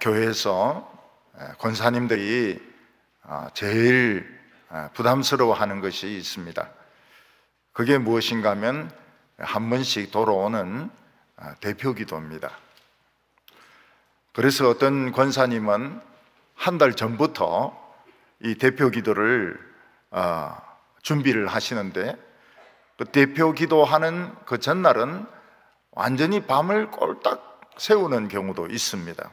교회에서 권사님들이 제일 부담스러워하는 것이 있습니다. 그게 무엇인가 하면 한 번씩 돌아오는 대표 기도입니다. 그래서 어떤 권사님은 한 달 전부터 이 대표 기도를 준비를 하시는데, 그 대표 기도하는 그 전날은 완전히 밤을 꼴딱 세우는 경우도 있습니다.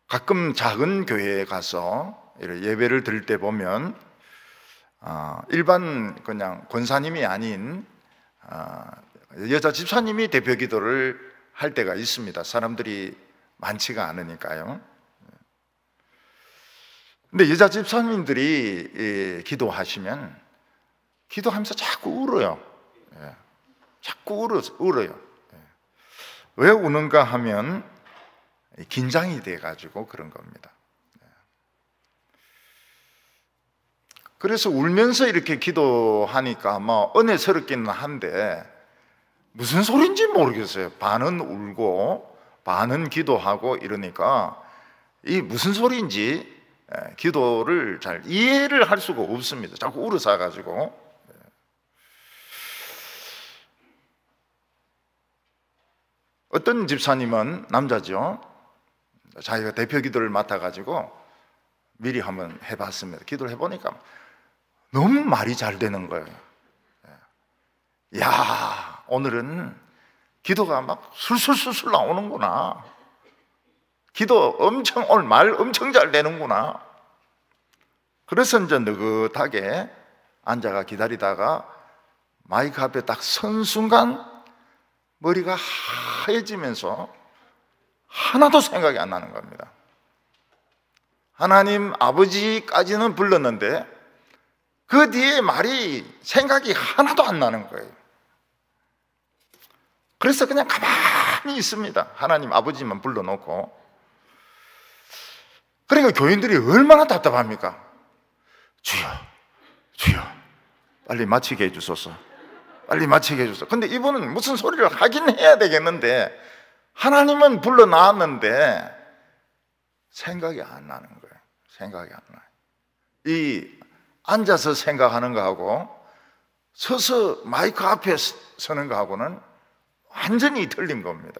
가끔 작은 교회에 가서 예배를 드릴 때 보면 일반 그냥 권사님이 아닌 여자 집사님이 대표 기도를 할 때가 있습니다. 사람들이 많지가 않으니까요. 근데 여자 집사님들이 기도하시면 기도하면서 자꾸 울어요. 자꾸 울어요. 왜 우는가 하면 긴장이 돼가지고 그런 겁니다. 그래서 울면서 이렇게 기도하니까 아마 은혜스럽기는 한데 무슨 소리인지 모르겠어요. 반은 울고 반은 기도하고 이러니까 이 무슨 소리인지 기도를 잘 이해를 할 수가 없습니다. 자꾸 울어서. 어떤 집사님은 남자죠. 자기가 대표 기도를 맡아가지고 미리 한번 해봤습니다. 기도를 해보니까 너무 말이 잘 되는 거예요. 야, 오늘은 기도가 막 술술술술 나오는구나. 오늘 말 엄청 잘 되는구나. 그래서 이제 느긋하게 앉아가 기다리다가 마이크 앞에 딱 선 순간 머리가 하얘지면서 하나도 생각이 안 나는 겁니다. 하나님 아버지까지는 불렀는데 그 뒤에 생각이 하나도 안 나는 거예요. 그래서 그냥 가만히 있습니다. 하나님 아버지만 불러놓고. 그러니까 교인들이 얼마나 답답합니까? 주여, 주여, 빨리 마치게 해주소서. 빨리 마치게 해주소서. 근데 이분은 무슨 소리를 하긴 해야 되겠는데 하나님은 불러놨는데 생각이 안 나는 거예요. 생각이 안 나요. 이 앉아서 생각하는 거하고 서서 마이크 앞에 서는 거하고는 완전히 틀린 겁니다.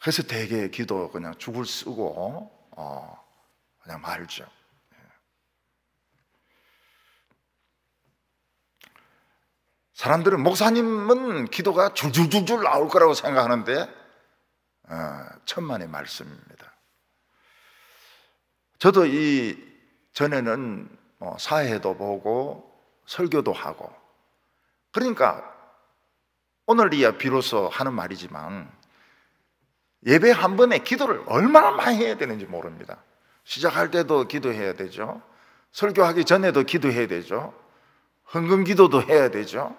그래서 대개 기도 그냥 죽을 쓰고 그냥 말죠. 사람들은 목사님은 기도가 줄줄줄줄 나올 거라고 생각하는데 천만의 말씀입니다. 저도 전에는 사회도 보고 설교도 하고, 그러니까 오늘이야 비로소 하는 말이지만 예배 한 번에 기도를 얼마나 많이 해야 되는지 모릅니다. 시작할 때도 기도해야 되죠. 설교하기 전에도 기도해야 되죠. 헌금 기도도 해야 되죠.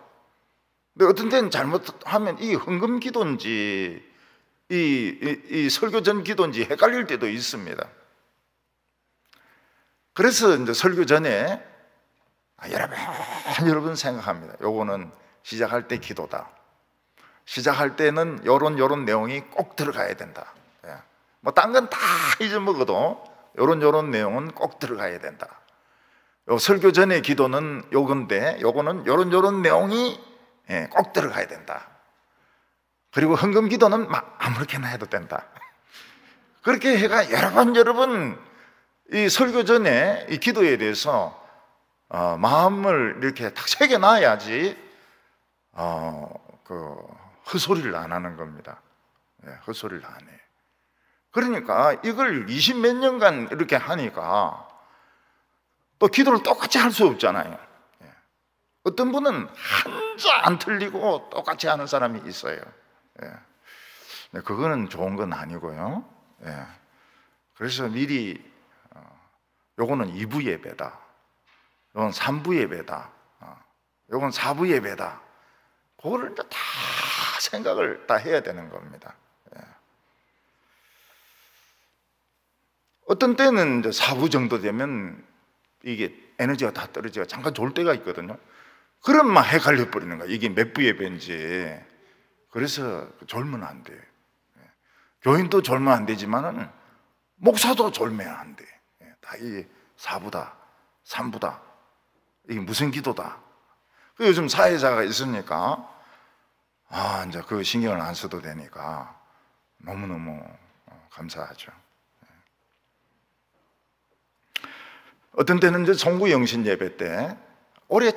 근데 어떤 때는 잘못하면 이 헌금 기도인지 이 설교 전 기도인지 헷갈릴 때도 있습니다. 그래서 이제 설교 전에 여러분 생각합니다. 요거는 시작할 때 기도다. 시작할 때는 요런 내용이 꼭 들어가야 된다. 뭐 딴 건 다 잊어먹어도 요런 내용은 꼭 들어가야 된다. 요 설교 전에 기도는 요건데 요거는 요런 내용이 꼭 들어가야 된다. 그리고 헌금 기도는 막 아무렇게나 해도 된다. 그렇게 해가 여러 번 이 설교 전에 이 기도에 대해서 마음을 이렇게 딱 새겨놔야지 헛소리를 안 하는 겁니다. 헛소리를 안 해요. 그러니까 이걸 20몇 년간 이렇게 하니까 또 기도를 똑같이 할 수 없잖아요. 어떤 분은 한자 안 틀리고 똑같이 하는 사람이 있어요. 그거는 좋은 건 아니고요. 그래서 미리 요거는 2부 예배다, 요건 3부 예배다, 요건 4부 예배다, 그거를 다 생각을 다 해야 되는 겁니다. 어떤 때는 이제 4부 정도 되면 이게 에너지가 다 떨어지고 잠깐 졸 때가 있거든요. 그럼 막 헷갈려 버리는 거야. 이게 몇 부 예배인지. 그래서 졸면 안 돼. 교인도 졸면 안 되지만은 목사도 졸면 안 돼. 다 이 사부다, 삼부다. 이게 무슨 기도다. 요즘 사회자가 있으니까 이제 그 신경을 안 써도 되니까 너무너무 감사하죠. 어떤 때는 이제 송구 영신 예배 때 올해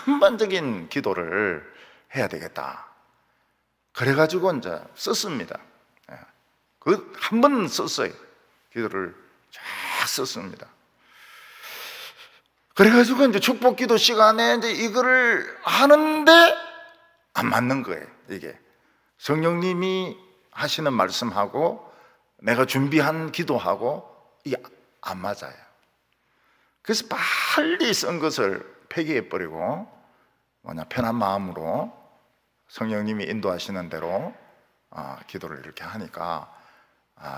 천만적인 기도를 해야 되겠다. 그래가지고 이제 썼습니다. 그 한 번 썼어요. 기도를 쫙 썼습니다. 그래가지고 이제 축복기도 시간에 이제 이거를 하는데 안 맞는 거예요. 이게 성령님이 하시는 말씀하고 내가 준비한 기도하고 이게 안 맞아요. 그래서 빨리 쓴 것을 폐기해 버리고 편한 마음으로 성령님이 인도하시는 대로 기도를 이렇게 하니까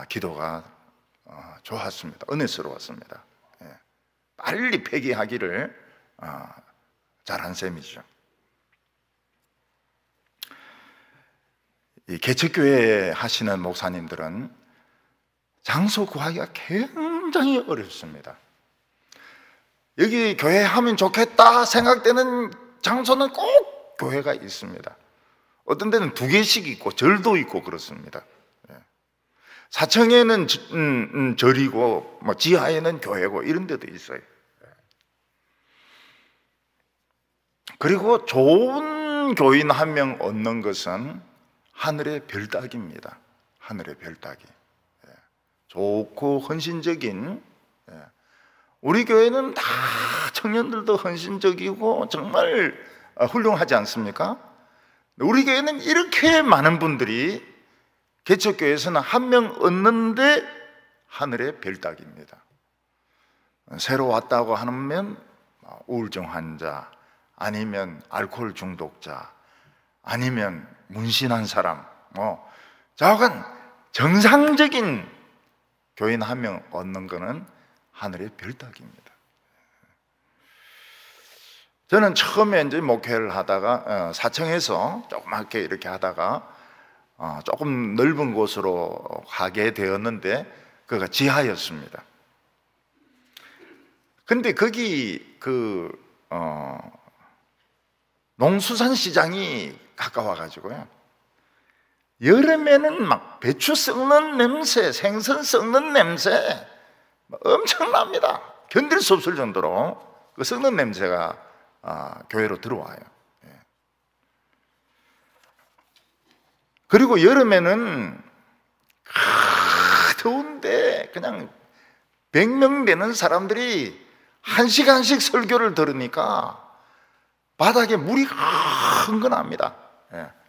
기도가 좋았습니다. 은혜스러웠습니다. 빨리 폐기하기를 잘한 셈이죠. 이 개척교회 하시는 목사님들은 장소 구하기가 굉장히 어렵습니다. 여기 교회 하면 좋겠다 생각되는 장소는 꼭 교회가 있습니다. 어떤 데는 2개씩 있고 절도 있고 그렇습니다. 사청에는 절이고 지하에는 교회고 이런 데도 있어요. 그리고 좋은 교인 한 명 얻는 것은 하늘의 별따기입니다. 하늘의 별따기. 좋고 헌신적인, 우리 교회는 다 청년들도 헌신적이고 정말 훌륭하지 않습니까? 우리 교회는 이렇게 많은 분들이 개척교회에서는 한 명 얻는데 하늘의 별따기입니다. 새로 왔다고 하면 우울증 환자, 아니면 알코올 중독자, 아니면 문신한 사람, 좌우간 정상적인 교인 한 명 얻는 것은 하늘의 별따기입니다. 저는 처음에 이제 목회를 하다가 사청에서 조그맣게 이렇게 하다가 조금 넓은 곳으로 가게 되었는데 그가 지하였습니다. 근데 거기 농수산시장이 가까워가지고요, 여름에는 막 배추 썩는 냄새, 생선 썩는 냄새 엄청납니다. 견딜 수 없을 정도로 그 썩는 냄새가 교회로 들어와요. 그리고 여름에는 더운데 그냥 100명 되는 사람들이 1시간씩 설교를 들으니까 바닥에 물이 흥건합니다.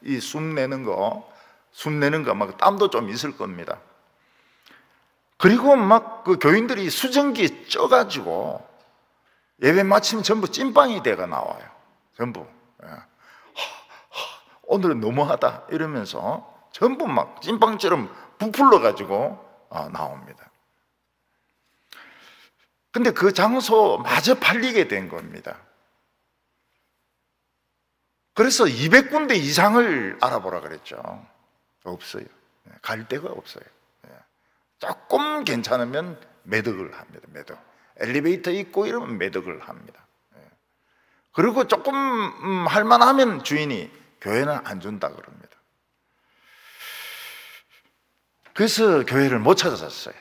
이 숨 내는 거 막 땀도 좀 있을 겁니다. 그리고 막 그 교인들이 수증기에 쪄가지고 예배 마치면 전부 찐빵이 돼가 나와요. 전부. 오늘은 너무하다 이러면서 전부 막 찐빵처럼 부풀러 가지고 나옵니다. 근데 그 장소 마저 팔리게 된 겁니다. 그래서 200군데 이상을 알아보라 그랬죠. 없어요. 갈 데가 없어요. 조금 괜찮으면 매덕을 합니다. 매덕. 엘리베이터 있고 이러면 매덕을 합니다. 그리고 조금 할만하면 주인이 교회는 안 준다 그럽니다. 그래서 교회를 못 찾았어요.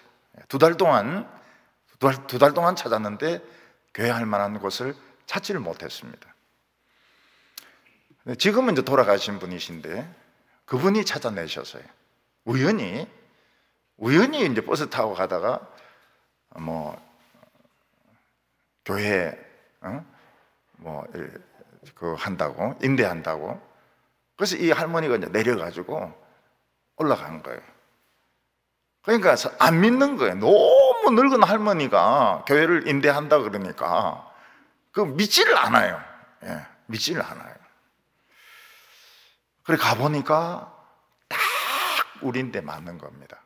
2달 동안 찾았는데 교회 할 만한 곳을 찾지를 못했습니다. 지금은 이제 돌아가신 분이신데 그분이 찾아내셨어요. 우연히 이제 버스 타고 가다가 교회 한다고, 임대한다고. 그래서 이 할머니가 이제 내려가지고 올라간 거예요. 그러니까 안 믿는 거예요. 너무 늙은 할머니가 교회를 임대한다 그러니까 믿지를 않아요. 믿지를 않아요. 그래 가보니까 딱 우리인데 맞는 겁니다.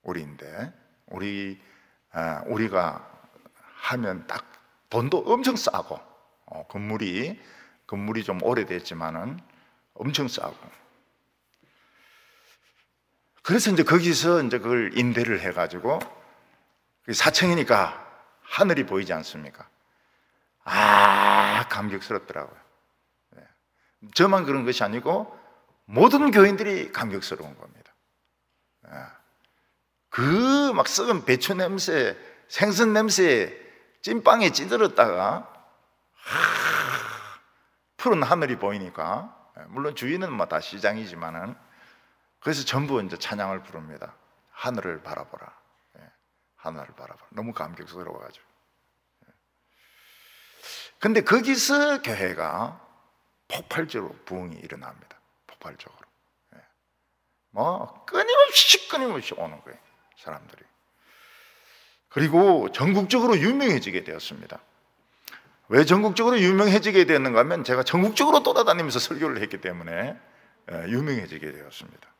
우리인데 우리가 하면 딱 돈도 엄청 싸고 건물이 좀 오래됐지만은 엄청 싸고 그래서 이제 거기서 이제 그걸 인대를 해가지고 4층이니까 하늘이 보이지 않습니까? 감격스럽더라고요. 저만 그런 것이 아니고 모든 교인들이 감격스러운 겁니다. 그 막 썩은 배추 냄새, 생선 냄새에 찐빵에 찌들었다가 푸른 하늘이 보이니까, 물론 주위는 뭐 다 시장이지만은, 그래서 전부 이제 찬양을 부릅니다. 하늘을 바라보라. 하늘을 바라보라. 너무 감격스러워가지고. 근데 거기서 교회가 폭발적으로 부흥이 일어납니다. 폭발적으로. 뭐 끊임없이 오는 거예요, 사람들이. 그리고 전국적으로 유명해지게 되었습니다. 왜 전국적으로 유명해지게 되었는가 하면 제가 전국적으로 돌아다니면서 설교를 했기 때문에 유명해지게 되었습니다.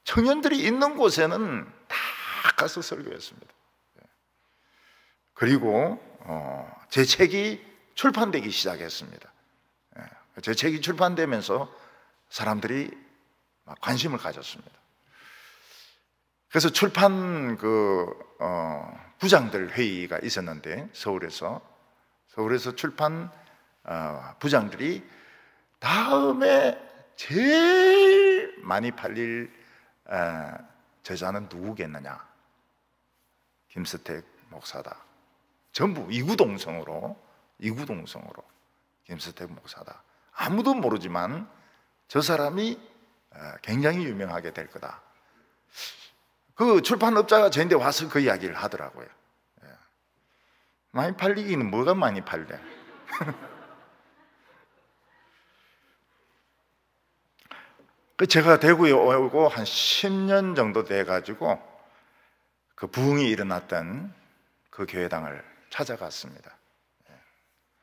청년들이 있는 곳에는 다 가서 설교했습니다. 그리고 제 책이 출판되기 시작했습니다. 제 책이 출판되면서 사람들이 관심을 가졌습니다. 그래서 출판 부장들 회의가 있었는데, 서울에서 출판 부장들이 다음에 제일 많이 팔릴 저자는 누구겠느냐? 김스택 목사다. 전부 이구동성으로 김스택 목사다. 아무도 모르지만 저 사람이 굉장히 유명하게 될 거다. 그 출판업자가 저한테 와서 그 이야기를 하더라고요. 많이 팔리기는 뭐가 많이 팔려? 제가 대구에 오고 한 10년 정도 돼가지고 그 부흥이 일어났던 그 교회당을 찾아갔습니다.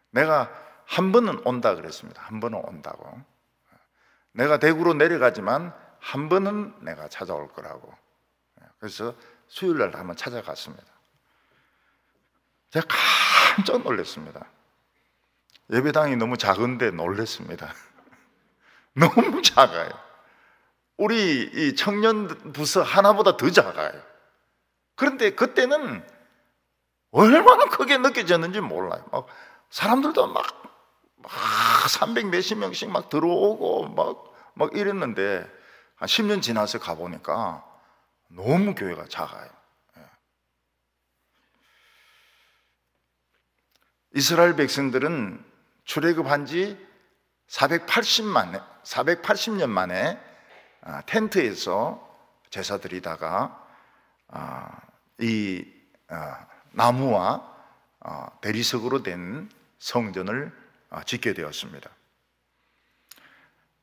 내가 한 번은 온다 그랬습니다. 한 번은 온다고. 내가 대구로 내려가지만 한 번은 내가 찾아올 거라고. 그래서 수요일날 한번 찾아갔습니다. 제가 깜짝 놀랐습니다. 예배당이 너무 작은데 놀랐습니다. 너무 작아요. 우리 이 청년 부서 하나보다 더 작아요. 그런데 그때는 얼마나 크게 느껴졌는지 몰라요. 사람들도 막 300 몇십 명씩 막 들어오고 막 이랬는데, 한 10년 지나서 가보니까 너무 교회가 작아요. 이스라엘 백성들은 출애굽한 지 480년 만에 텐트에서 제사 드리다가 이 나무와 대리석으로 된 성전을 짓게 되었습니다.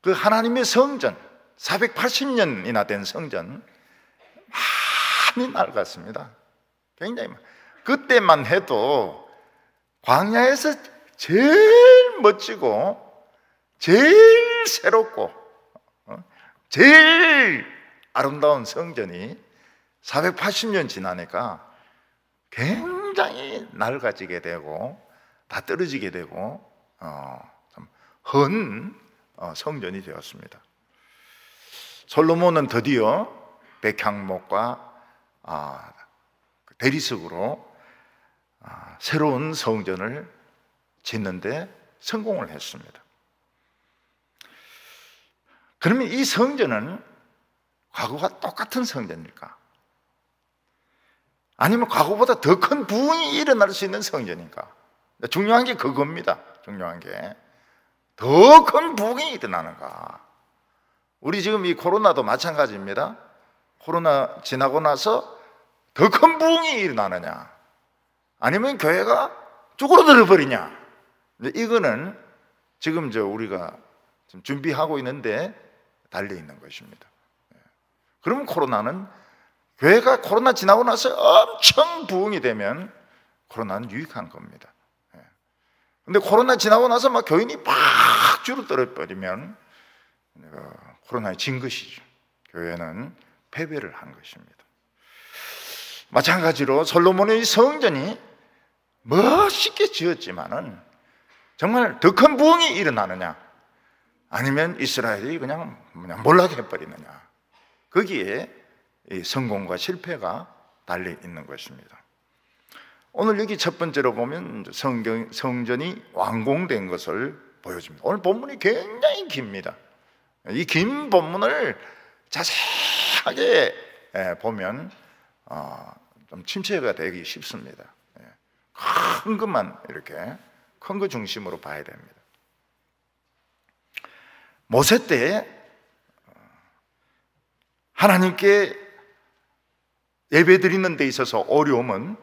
그 하나님의 성전, 480년이나 된 성전 많이 낡았습니다. 굉장히 그때만 해도 광야에서 제일 멋지고 제일 새롭고 제일 아름다운 성전이 480년 지나니까 굉장히 낡아지게 되고 다 떨어지게 되고 좀 헌 성전이 되었습니다. 솔로몬은 드디어 백향목과 대리석으로 새로운 성전을 짓는데 성공을 했습니다. 그러면 이 성전은 과거와 똑같은 성전일까? 아니면 과거보다 더 큰 부흥이 일어날 수 있는 성전인가? 중요한 게 그겁니다. 중요한 게 더 큰 부흥이 일어나는가? 우리 지금 이 코로나도 마찬가지입니다. 코로나 지나고 나서 더 큰 부흥이 일어나느냐, 아니면 교회가 쭈그러들어 버리냐? 이거는 지금 우리가 지금 준비하고 있는데 달려 있는 것입니다. 그러면 코로나는, 교회가 코로나 지나고 나서 엄청 부흥이 되면 코로나는 유익한 겁니다. 근데 코로나 지나고 나서 막 교인이 막 줄어들어 버리면 코로나에 진 것이죠. 교회는 패배를 한 것입니다. 마찬가지로 솔로몬의 성전이 멋있게 지었지만은 정말 더 큰 부흥이 일어나느냐, 아니면 이스라엘이 그냥 몰락해버리느냐. 거기에 이 성공과 실패가 달려 있는 것입니다. 오늘 여기 첫 번째로 보면 성전이 완공된 것을 보여줍니다. 오늘 본문이 굉장히 깁니다. 이 긴 본문을 자세하게 보면 좀 침체가 되기 쉽습니다. 큰 것만 이렇게 큰 거 중심으로 봐야 됩니다. 모세 때 하나님께 예배 드리는 데 있어서 어려움은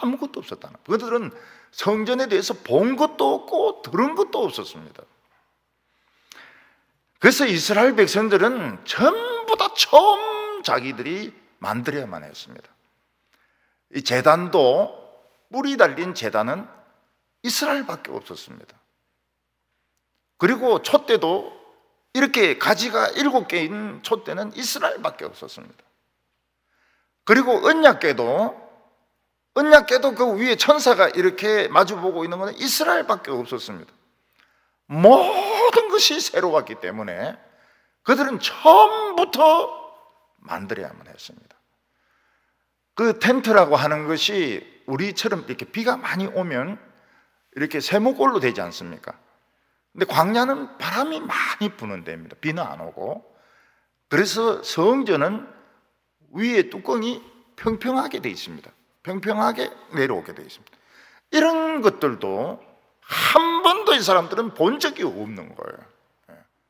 아무것도 없었다는 거예요. 그들은 성전에 대해서 본 것도 없고 들은 것도 없었습니다. 그래서 이스라엘 백성들은 전부 다 처음 자기들이 만들어야만 했습니다. 이 제단도, 뿔이 달린 제단은 이스라엘밖에 없었습니다. 그리고 촛대도 이렇게 가지가 7개인 촛대는 이스라엘밖에 없었습니다. 그리고 언약궤도 그 위에 천사가 이렇게 마주보고 있는 것은 이스라엘밖에 없었습니다. 모든 것이 새로웠기 때문에 그들은 처음부터 만들어야만 했습니다. 그 텐트라고 하는 것이 우리처럼 이렇게 비가 많이 오면 이렇게 세모꼴로 되지 않습니까? 근데 광야는 바람이 많이 부는 데입니다. 비는 안 오고. 그래서 성전은 위에 뚜껑이 평평하게 되어 있습니다. 평평하게 내려오게 되어 있습니다. 이런 것들도 한 번도 이 사람들은 본 적이 없는 거예요.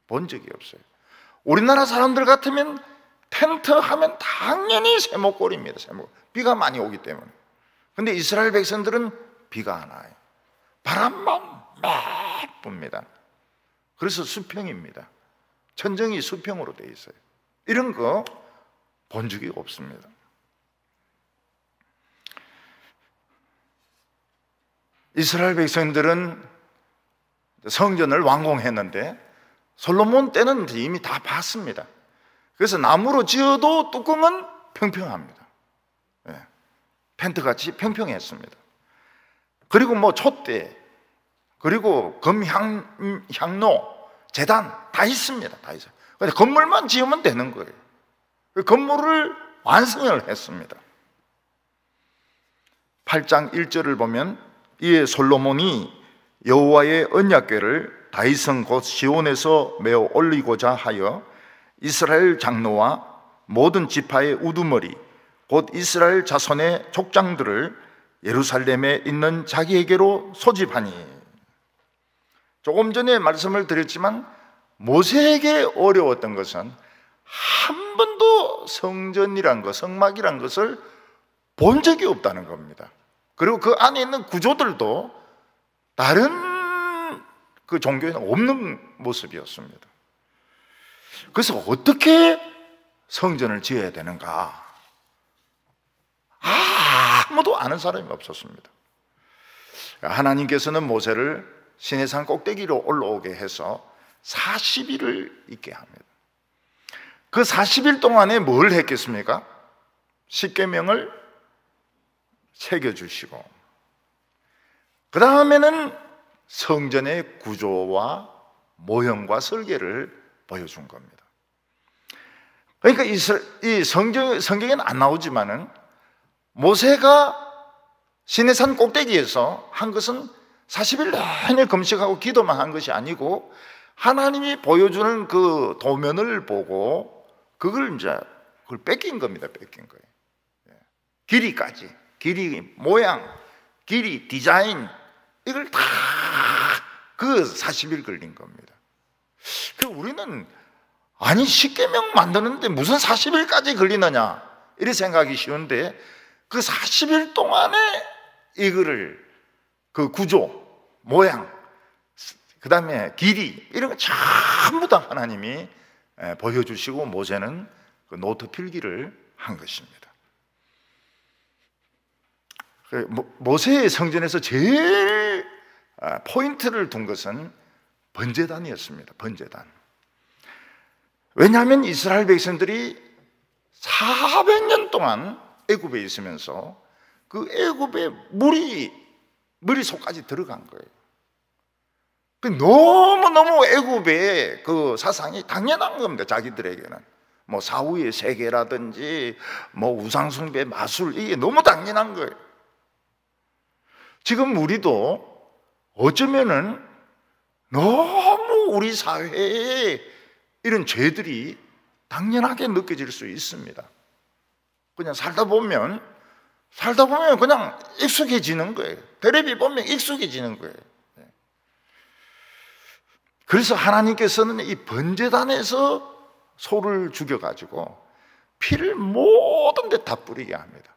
본 적이 없어요. 우리나라 사람들 같으면 텐트 하면 당연히 세모꼴입니다. 세모꼴. 비가 많이 오기 때문에. 근데 이스라엘 백성들은 비가 안 와요. 바람만 막 붑니다. 그래서 수평입니다. 천정이 수평으로 되어 있어요. 이런 거 본 적이 없습니다. 이스라엘 백성들은 성전을 완공했는데 솔로몬 때는 이미 다 봤습니다. 그래서 나무로 지어도 뚜껑은 평평합니다. 텐트같이 평평했습니다. 그리고 뭐 촛대, 그리고 향로, 제단 다 있습니다. 다 있어요. 근데 건물만 지으면 되는 거예요. 그 건물을 완성을 했습니다. 8장 1절을 보면 이에 솔로몬이 여호와의 언약궤를 다윗성 곧 시온에서 메어 올리고자 하여 이스라엘 장로와 모든 지파의 우두머리 곧 이스라엘 자손의 족장들을 예루살렘에 있는 자기에게로 소집하니. 조금 전에 말씀을 드렸지만 모세에게 어려웠던 것은 한 번도 성전이란 것, 성막이란 것을 본 적이 없다는 겁니다. 그리고 그 안에 있는 구조들도 다른 그 종교에는 없는 모습이었습니다. 그래서 어떻게 성전을 지어야 되는가? 아무도 아는 사람이 없었습니다. 하나님께서는 모세를 시내산 꼭대기로 올라오게 해서 40일을 있게 합니다. 그 40일 동안에 뭘 했겠습니까? 십계명을 새겨주시고 그 다음에는 성전의 구조와 모형과 설계를 보여준 겁니다. 그러니까 이 성경에는 안 나오지만은 모세가 시내산 꼭대기에서 한 것은 40일 내내 금식하고 기도만 한 것이 아니고 하나님이 보여주는 그 도면을 보고 그걸 뺏긴 겁니다. 뺏긴 거예요. 길이까지, 길이 모양, 길이 디자인 이걸 다 그 40일 걸린 겁니다. 그 우리는 아니 십계명 만드는데 무슨 40일까지 걸리느냐 이렇게 생각하기 쉬운데 그 40일 동안에 이거를 그 구조, 모양, 그 다음에 길이 이런 거 전부 다 하나님이 보여주시고 모세는 그 노트 필기를 한 것입니다. 모세의 성전에서 제일 포인트를 둔 것은 번제단이었습니다. 번제단. 왜냐하면 이스라엘 백성들이 400년 동안 애굽에 있으면서 그 애굽에 물이 머릿속까지 들어간 거예요. 너무너무 애굽의 그 사상이 당연한 겁니다. 자기들에게는 뭐 사후의 세계라든지 뭐 우상숭배, 마술, 이게 너무 당연한 거예요. 지금 우리도 어쩌면은 너무 우리 사회에 이런 죄들이 당연하게 느껴질 수 있습니다. 그냥 살다 보면 그냥 익숙해지는 거예요. 텔레비 보면 익숙해지는 거예요. 그래서 하나님께서는 이 번제단에서 소를 죽여가지고 피를 모든 데 다 뿌리게 합니다.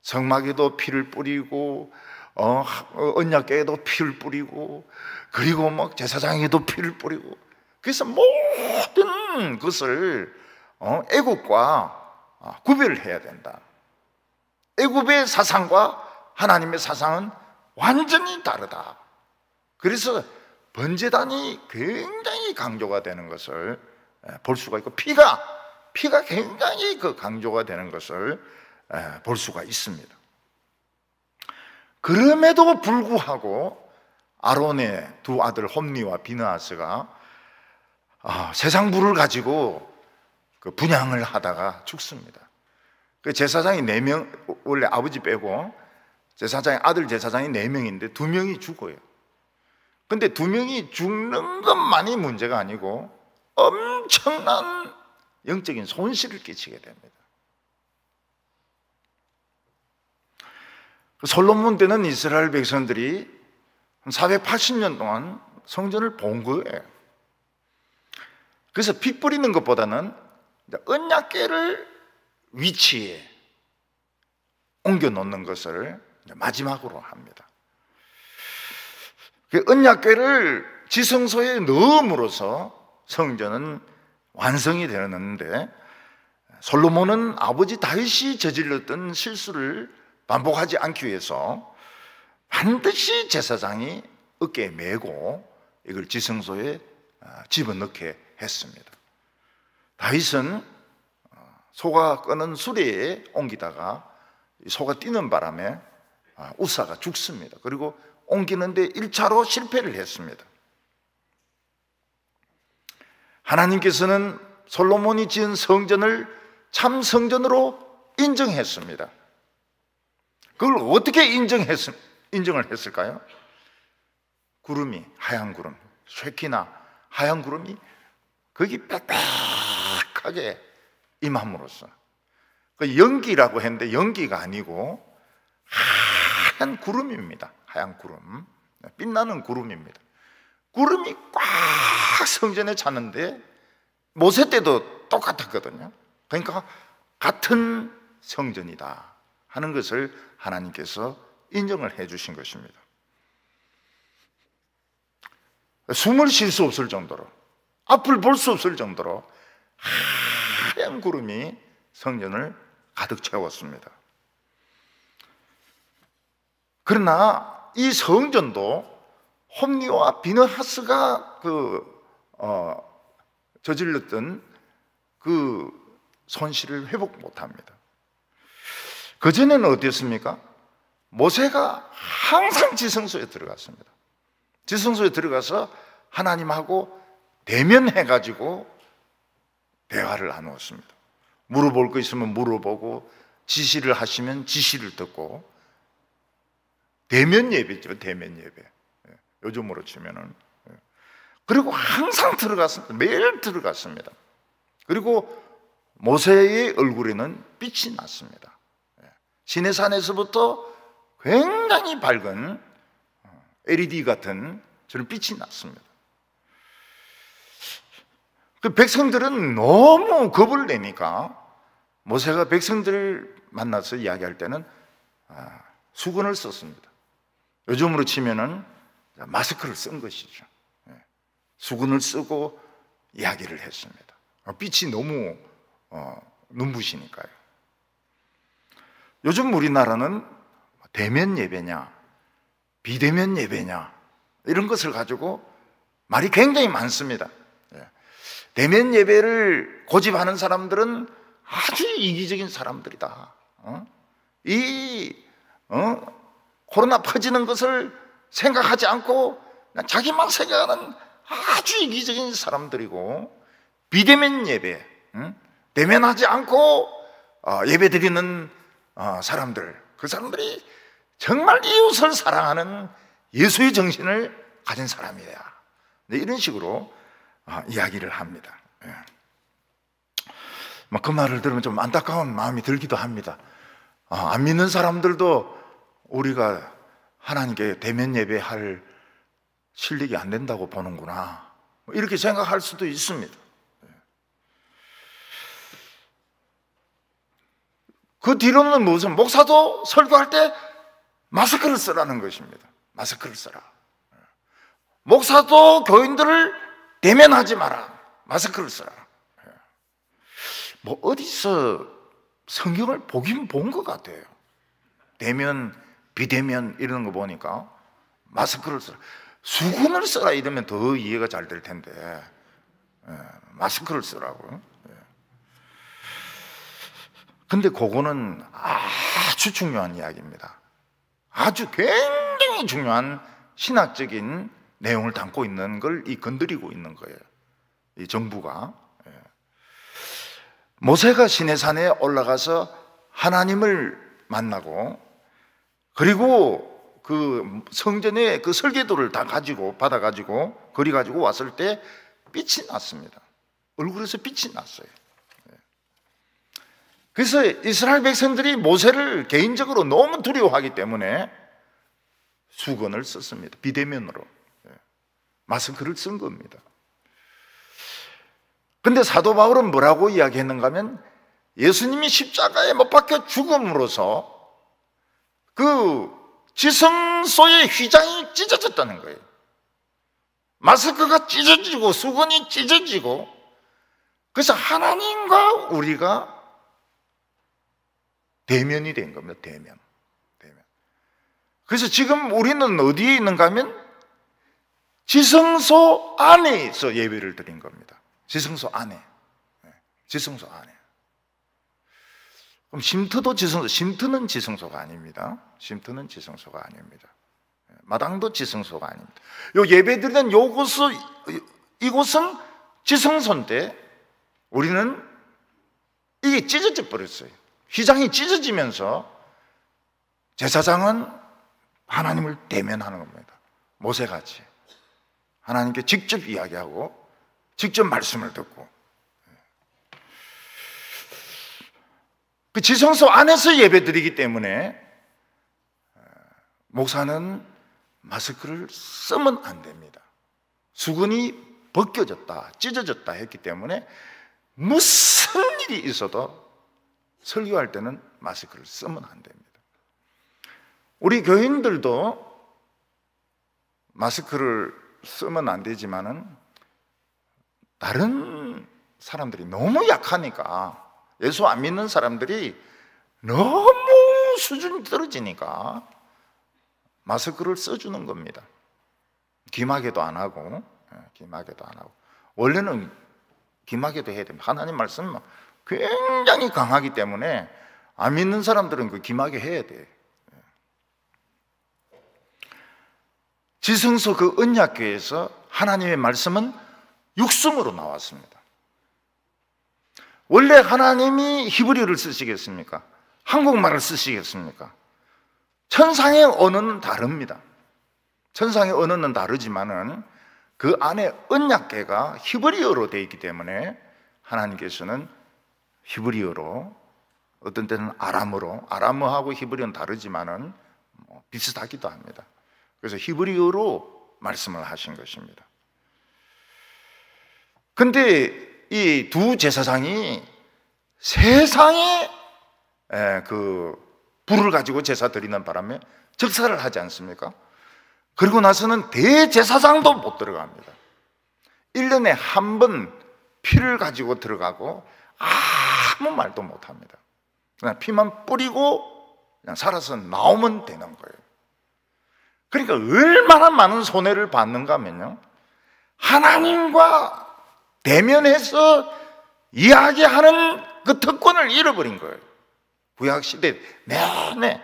성막에도 피를 뿌리고 언약궤에도 피를 뿌리고, 그리고 막 제사장에도 피를 뿌리고, 그래서 모든 것을 애국과 구별을 해야 된다. 애국의 사상과 하나님의 사상은 완전히 다르다. 그래서 번제단이 굉장히 강조가 되는 것을 볼 수가 있고, 피가 굉장히 그 강조가 되는 것을 볼 수가 있습니다. 그럼에도 불구하고 아론의 두 아들 홈니와 비느하스가 세상 부를 가지고 그 분향을 하다가 죽습니다. 그 제사장이 4명, 원래 아버지 빼고 아들 제사장이 4명인데 2명이 죽어요. 근데 2명이 죽는 것만이 문제가 아니고 엄청난 영적인 손실을 끼치게 됩니다. 솔로몬 때는 이스라엘 백성들이 480년 동안 성전을 본 거예요. 그래서 피 뿌리는 것보다는 언약궤를 위치에 옮겨 놓는 것을 마지막으로 합니다. 그 언약궤를 지성소에 넣음으로써 성전은 완성이 되었는데, 솔로몬은 아버지 다윗이 저질렀던 실수를 반복하지 않기 위해서 반드시 제사장이 어깨에 메고 이걸 지성소에 집어넣게 했습니다. 다윗은 소가 끄는 수레에 옮기다가 소가 뛰는 바람에 우사가 죽습니다. 그리고 옮기는데 1차로 실패를 했습니다. 하나님께서는 솔로몬이 지은 성전을 참 성전으로 인정했습니다. 그걸 어떻게 인정을 했을까요? 구름이, 하얀 구름, 쉐키나 하얀 구름이 거기 빽빽하게 임함으로써, 그 연기라고 했는데 연기가 아니고 하얀 구름입니다. 하얀 구름, 빛나는 구름입니다. 구름이 꽉 성전에 찼는데 모세 때도 똑같았거든요. 그러니까 같은 성전이다 하는 것을 하나님께서 인정을 해 주신 것입니다. 숨을 쉴 수 없을 정도로, 앞을 볼 수 없을 정도로 하얀 구름이 성전을 가득 채웠습니다. 그러나 이 성전도 홈니와 비느하스가 저질렀던 그 손실을 회복 못합니다. 그전에는 어땠습니까? 모세가 항상 지성소에 들어갔습니다. 지성소에 들어가서 하나님하고 대면해가지고 대화를 나누었습니다. 물어볼 거 있으면 물어보고, 지시를 하시면 지시를 듣고, 대면 예배죠, 대면 예배. 요즘으로 치면은. 그리고 항상 들어갔습니다. 매일 들어갔습니다. 그리고 모세의 얼굴에는 빛이 났습니다. 시내산에서부터 굉장히 밝은 LED 같은 저런 빛이 났습니다. 그 백성들은 너무 겁을 내니까 모세가 백성들을 만나서 이야기할 때는 수건을 썼습니다. 요즘으로 치면은 마스크를 쓴 것이죠. 수건을 쓰고 이야기를 했습니다. 빛이 너무 눈부시니까요. 요즘 우리나라는 대면 예배냐 비대면 예배냐 이런 것을 가지고 말이 굉장히 많습니다. 대면 예배를 고집하는 사람들은 아주 이기적인 사람들이다. 코로나 퍼지는 것을 생각하지 않고 자기만 생각하는 아주 이기적인 사람들이고, 비대면 예배, 대면하지 않고 예배 드리는 사람들, 그 사람들이 정말 이웃을 사랑하는 예수의 정신을 가진 사람이야. 이런 식으로 이야기를 합니다. 그 말을 들으면 좀 안타까운 마음이 들기도 합니다. 안 믿는 사람들도 우리가 하나님께 대면 예배할 실력이 안 된다고 보는구나, 이렇게 생각할 수도 있습니다. 그 뒤로는 무슨, 목사도 설교할 때 마스크를 쓰라는 것입니다. 마스크를 쓰라. 목사도 교인들을 대면하지 마라. 마스크를 쓰라. 뭐 어디서 성경을 보긴 본 것 같아요. 대면, 비대면 이런 거 보니까 마스크를 쓰라. 수건을 쓰라 이러면 더 이해가 잘 될 텐데, 마스크를 쓰라고요. 근데 그거는 아주 중요한 이야기입니다. 아주 굉장히 중요한 신학적인 내용을 담고 있는 걸 건드리고 있는 거예요, 이 정부가. 모세가 시내산에 올라가서 하나님을 만나고, 그리고 그 성전에 그 설계도를 다 받아가지고 그려가지고 왔을 때 빛이 났습니다. 얼굴에서 빛이 났어요. 그래서 이스라엘 백성들이 모세를 개인적으로 너무 두려워하기 때문에 수건을 썼습니다. 비대면으로 마스크를 쓴 겁니다. 근데 사도 바울은 뭐라고 이야기했는가 하면, 예수님이 십자가에 못 박혀 죽음으로써 그 지성소의 휘장이 찢어졌다는 거예요. 마스크가 찢어지고 수건이 찢어지고, 그래서 하나님과 우리가 대면이 된 겁니다. 대면. 그래서 지금 우리는 어디에 있는가 하면 지성소 안에서 예배를 드린 겁니다. 지성소 안에. 지성소 안에. 그럼 쉼터도 쉼터는 지성소가 아닙니다. 쉼터는 지성소가 아닙니다. 마당도 지성소가 아닙니다. 요 예배 드리는 이곳은 지성소인데, 우리는 이게 찢어져 버렸어요. 휘장이 찢어지면서 제사장은 하나님을 대면하는 겁니다. 모세같이 하나님께 직접 이야기하고 직접 말씀을 듣고, 그 지성소 안에서 예배드리기 때문에 목사는 마스크를 쓰면 안 됩니다. 수건이 벗겨졌다, 찢어졌다 했기 때문에 무슨 일이 있어도 설교할 때는 마스크를 쓰면 안 됩니다. 우리 교인들도 마스크를 쓰면 안 되지만은, 다른 사람들이 너무 약하니까, 예수 안 믿는 사람들이 너무 수준이 떨어지니까 마스크를 써주는 겁니다. 기마개도 안 하고, 원래는 기마개도 해야 됩니다. 하나님 말씀은 굉장히 강하기 때문에 안 믿는 사람들은 그 기마개 해야 돼. 지성소 그 언약궤에서 하나님의 말씀은 육성으로 나왔습니다. 원래 하나님이 히브리어를 쓰시겠습니까? 한국말을 쓰시겠습니까? 천상의 언어는 다릅니다. 천상의 언어는 다르지만은 그 안에 언약궤가 히브리어로 되어 있기 때문에 하나님께서는 히브리어로, 어떤 때는 아람어로, 아람어하고 히브리어는 다르지만은 비슷하기도 합니다. 그래서 히브리어로 말씀을 하신 것입니다. 근데 이 두 제사장이 세상에 그 불을 가지고 제사 드리는 바람에 적사를 하지 않습니까? 그리고 나서는 대제사장도 못 들어갑니다. 1년에 한 번 피를 가지고 들어가고 아무 말도 못 합니다. 그냥 피만 뿌리고 그냥 살아서 나오면 되는 거예요. 그러니까 얼마나 많은 손해를 받는가 하면요, 하나님과 대면해서 이야기하는 그 특권을 잃어버린 거예요. 구약시대 내내,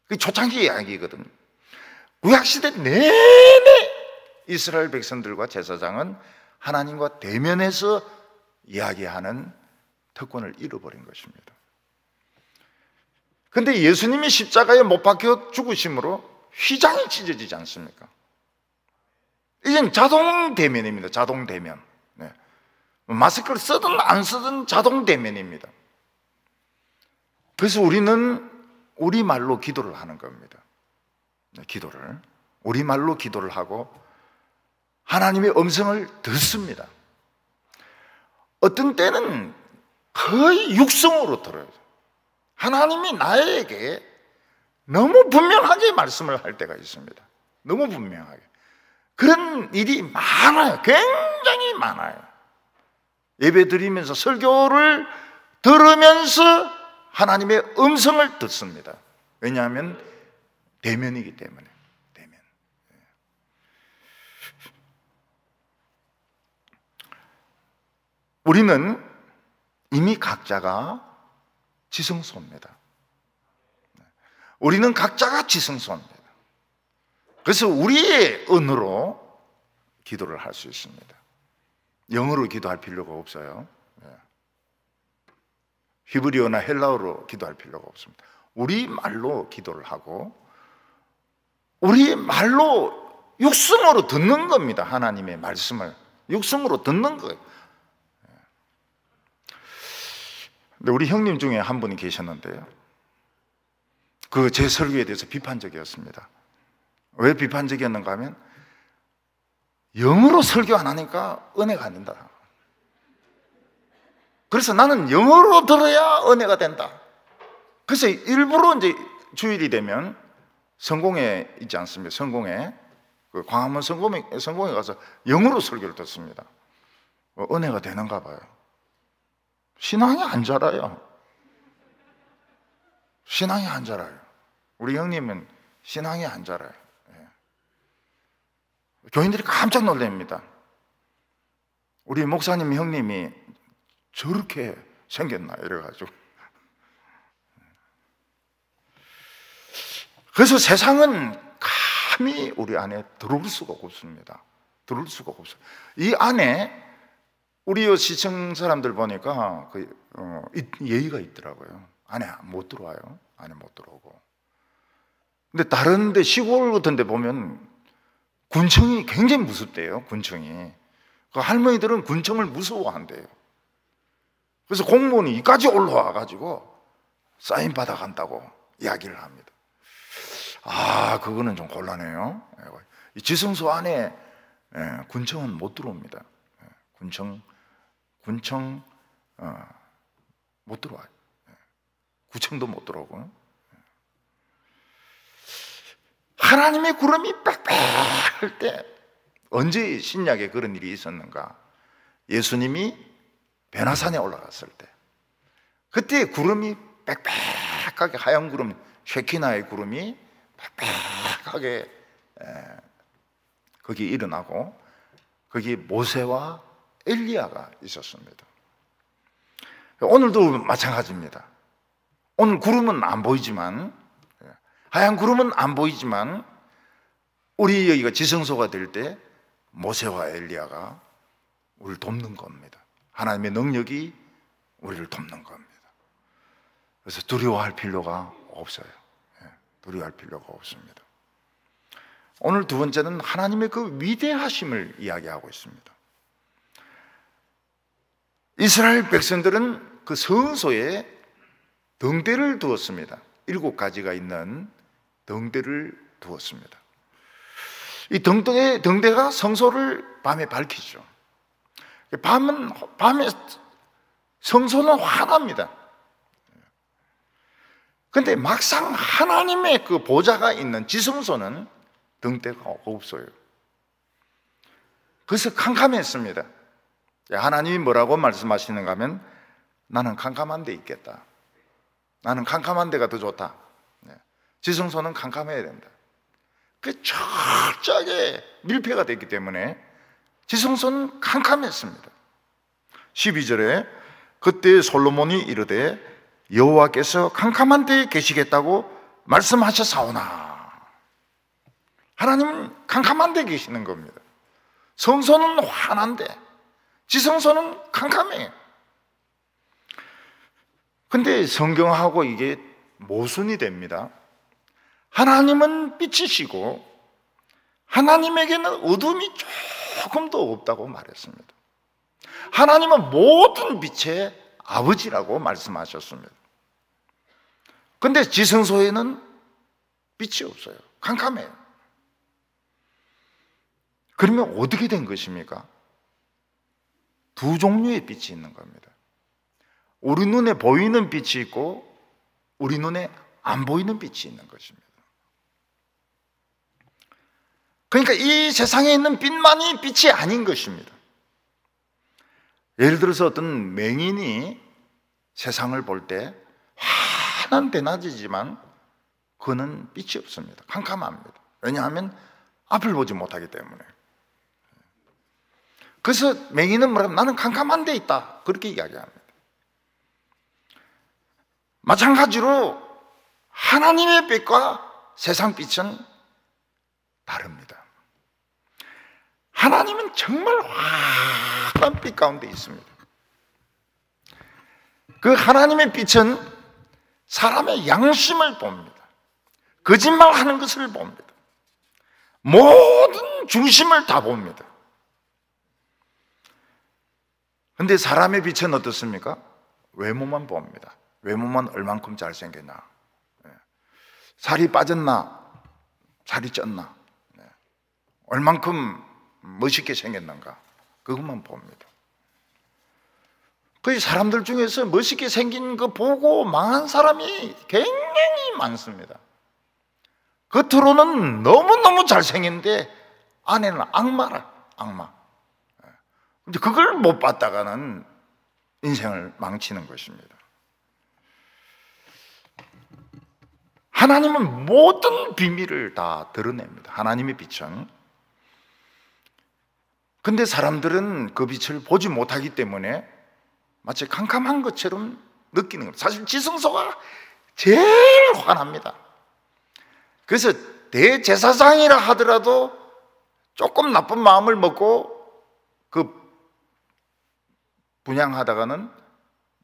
그 초창기 이야기거든요. 구약시대 내내 이스라엘 백성들과 제사장은 하나님과 대면해서 이야기하는 특권을 잃어버린 것입니다. 그런데 예수님이 십자가에 못 박혀 죽으심으로 휘장이 찢어지지 않습니까? 이젠 자동 대면입니다. 자동 대면. 네. 마스크를 쓰든 안 쓰든 자동 대면입니다. 그래서 우리는 우리말로 기도를 하는 겁니다. 기도를 우리말로 기도를 하고 하나님의 음성을 듣습니다. 어떤 때는 거의 육성으로 들어요. 하나님이 나에게 너무 분명하게 말씀을 할 때가 있습니다. 너무 분명하게. 그런 일이 많아요. 굉장히 많아요. 예배 드리면서 설교를 들으면서 하나님의 음성을 듣습니다. 왜냐하면 대면이기 때문에. 대면. 우리는 이미 각자가 지성소입니다. 우리는 각자가 지성소입니다. 그래서 우리의 언어로 기도를 할 수 있습니다. 영어로 기도할 필요가 없어요. 히브리어나 헬라어로 기도할 필요가 없습니다. 우리 말로 기도를 하고 우리 말로 육성으로 듣는 겁니다. 하나님의 말씀을 육성으로 듣는 거예요. 근데 우리 형님 중에 한 분이 계셨는데요, 그 제 설교에 대해서 비판적이었습니다. 왜 비판적이었는가 하면 영어로 설교 안 하니까 은혜가 안 된다. 그래서 나는 영어로 들어야 은혜가 된다. 그래서 일부러 이제 주일이 되면 성공회 있지 않습니까? 성공회, 그 광화문 성공회 가서 영어로 설교를 듣습니다. 은혜가 되는가 봐요. 신앙이 안 자라요. 신앙이 안 자라요. 우리 형님은 신앙이 안 자라요. 교인들이 깜짝 놀랍니다. 우리 목사님 형님이 저렇게 생겼나 이래가지고. 그래서 세상은 감히 우리 안에 들어올 수가 없습니다. 들어올 수가 없어요. 이 안에 우리 시청 사람들 보니까 예의가 있더라고요. 안에 못 들어와요. 안에 못 들어오고. 근데 다른 데 시골 같은 데 보면 군청이 굉장히 무섭대요. 군청이. 그 할머니들은 군청을 무서워한대요. 그래서 공무원이 이까지 올라와 가지고 사인 받아간다고 이야기를 합니다. 아, 그거는 좀 곤란해요. 이 지성소 안에 군청은 못 들어옵니다. 군청 못 들어와요. 구청도 못 들어오고. 하나님의 구름이 빽빽할 때, 언제 신약에 그런 일이 있었는가? 예수님이 베나산에 올라갔을 때, 그때 구름이 빽빽하게, 하얀 구름, 쉐키나의 구름이 빽빽하게 거기 일어나고, 거기 모세와 엘리야가 있었습니다. 오늘도 마찬가지입니다. 오늘 구름은 안 보이지만, 하얀 구름은 안 보이지만, 우리 여기가 지성소가 될 때 모세와 엘리야가 우리를 돕는 겁니다. 하나님의 능력이 우리를 돕는 겁니다. 그래서 두려워할 필요가 없어요. 두려워할 필요가 없습니다. 오늘 두 번째는 하나님의 그 위대하심을 이야기하고 있습니다. 이스라엘 백성들은 그 성소에 등대를 두었습니다. 7가지가 있는 등대를 두었습니다. 이 등대가 성소를 밤에 밝히죠. 밤에 성소는 환합니다. 그런데 막상 하나님의 그 보좌가 있는 지성소는 등대가 없어요. 그래서 캄캄했습니다. 하나님이 뭐라고 말씀하시는가 하면, 나는 캄캄한 데 있겠다. 나는 캄캄한 데가 더 좋다. 지성소는 캄캄해야 된다. 그 철저하게 밀폐가 됐기 때문에 지성소는 캄캄했습니다. 12절에 그때 솔로몬이 이르되 여호와께서 캄캄한 데에 계시겠다고 말씀하셨사오나. 하나님은 캄캄한 데에 계시는 겁니다. 성소는 환한데 지성소는 캄캄해요. 근데 성경하고 이게 모순이 됩니다. 하나님은 빛이시고 하나님에게는 어둠이 조금도 없다고 말했습니다. 하나님은 모든 빛의 아버지라고 말씀하셨습니다. 근데 지성소에는 빛이 없어요. 캄캄해요. 그러면 어떻게 된 것입니까? 두 종류의 빛이 있는 겁니다. 우리 눈에 보이는 빛이 있고 우리 눈에 안 보이는 빛이 있는 것입니다. 그러니까 이 세상에 있는 빛만이 빛이 아닌 것입니다. 예를 들어서 어떤 맹인이 세상을 볼 때 환한 대낮이지만 그는 빛이 없습니다. 캄캄합니다. 왜냐하면 앞을 보지 못하기 때문에. 그래서 맹인은 뭐라면 나는 캄캄한 데 있다, 그렇게 이야기합니다. 마찬가지로 하나님의 빛과 세상 빛은 다릅니다. 하나님은 정말 환한 빛 가운데 있습니다. 그 하나님의 빛은 사람의 양심을 봅니다. 거짓말하는 것을 봅니다. 모든 중심을 다 봅니다. 그런데 사람의 빛은 어떻습니까? 외모만 봅니다. 외모만 얼만큼 잘생겼나, 살이 빠졌나, 살이 쪘나, 얼만큼 멋있게 생겼는가, 그것만 봅니다. 그 사람들 중에서 멋있게 생긴 거 보고 망한 사람이 굉장히 많습니다. 겉으로는 너무너무 잘생겼는데 안에는 악마라, 악마. 근데 그걸 못 봤다가는 인생을 망치는 것입니다. 하나님은 모든 비밀을 다 드러냅니다. 하나님의 빛은. 근데 사람들은 그 빛을 보지 못하기 때문에 마치 캄캄한 것처럼 느끼는 겁니다. 사실 지성소가 제일 환합니다. 그래서 대제사장이라 하더라도 조금 나쁜 마음을 먹고 그 분향하다가는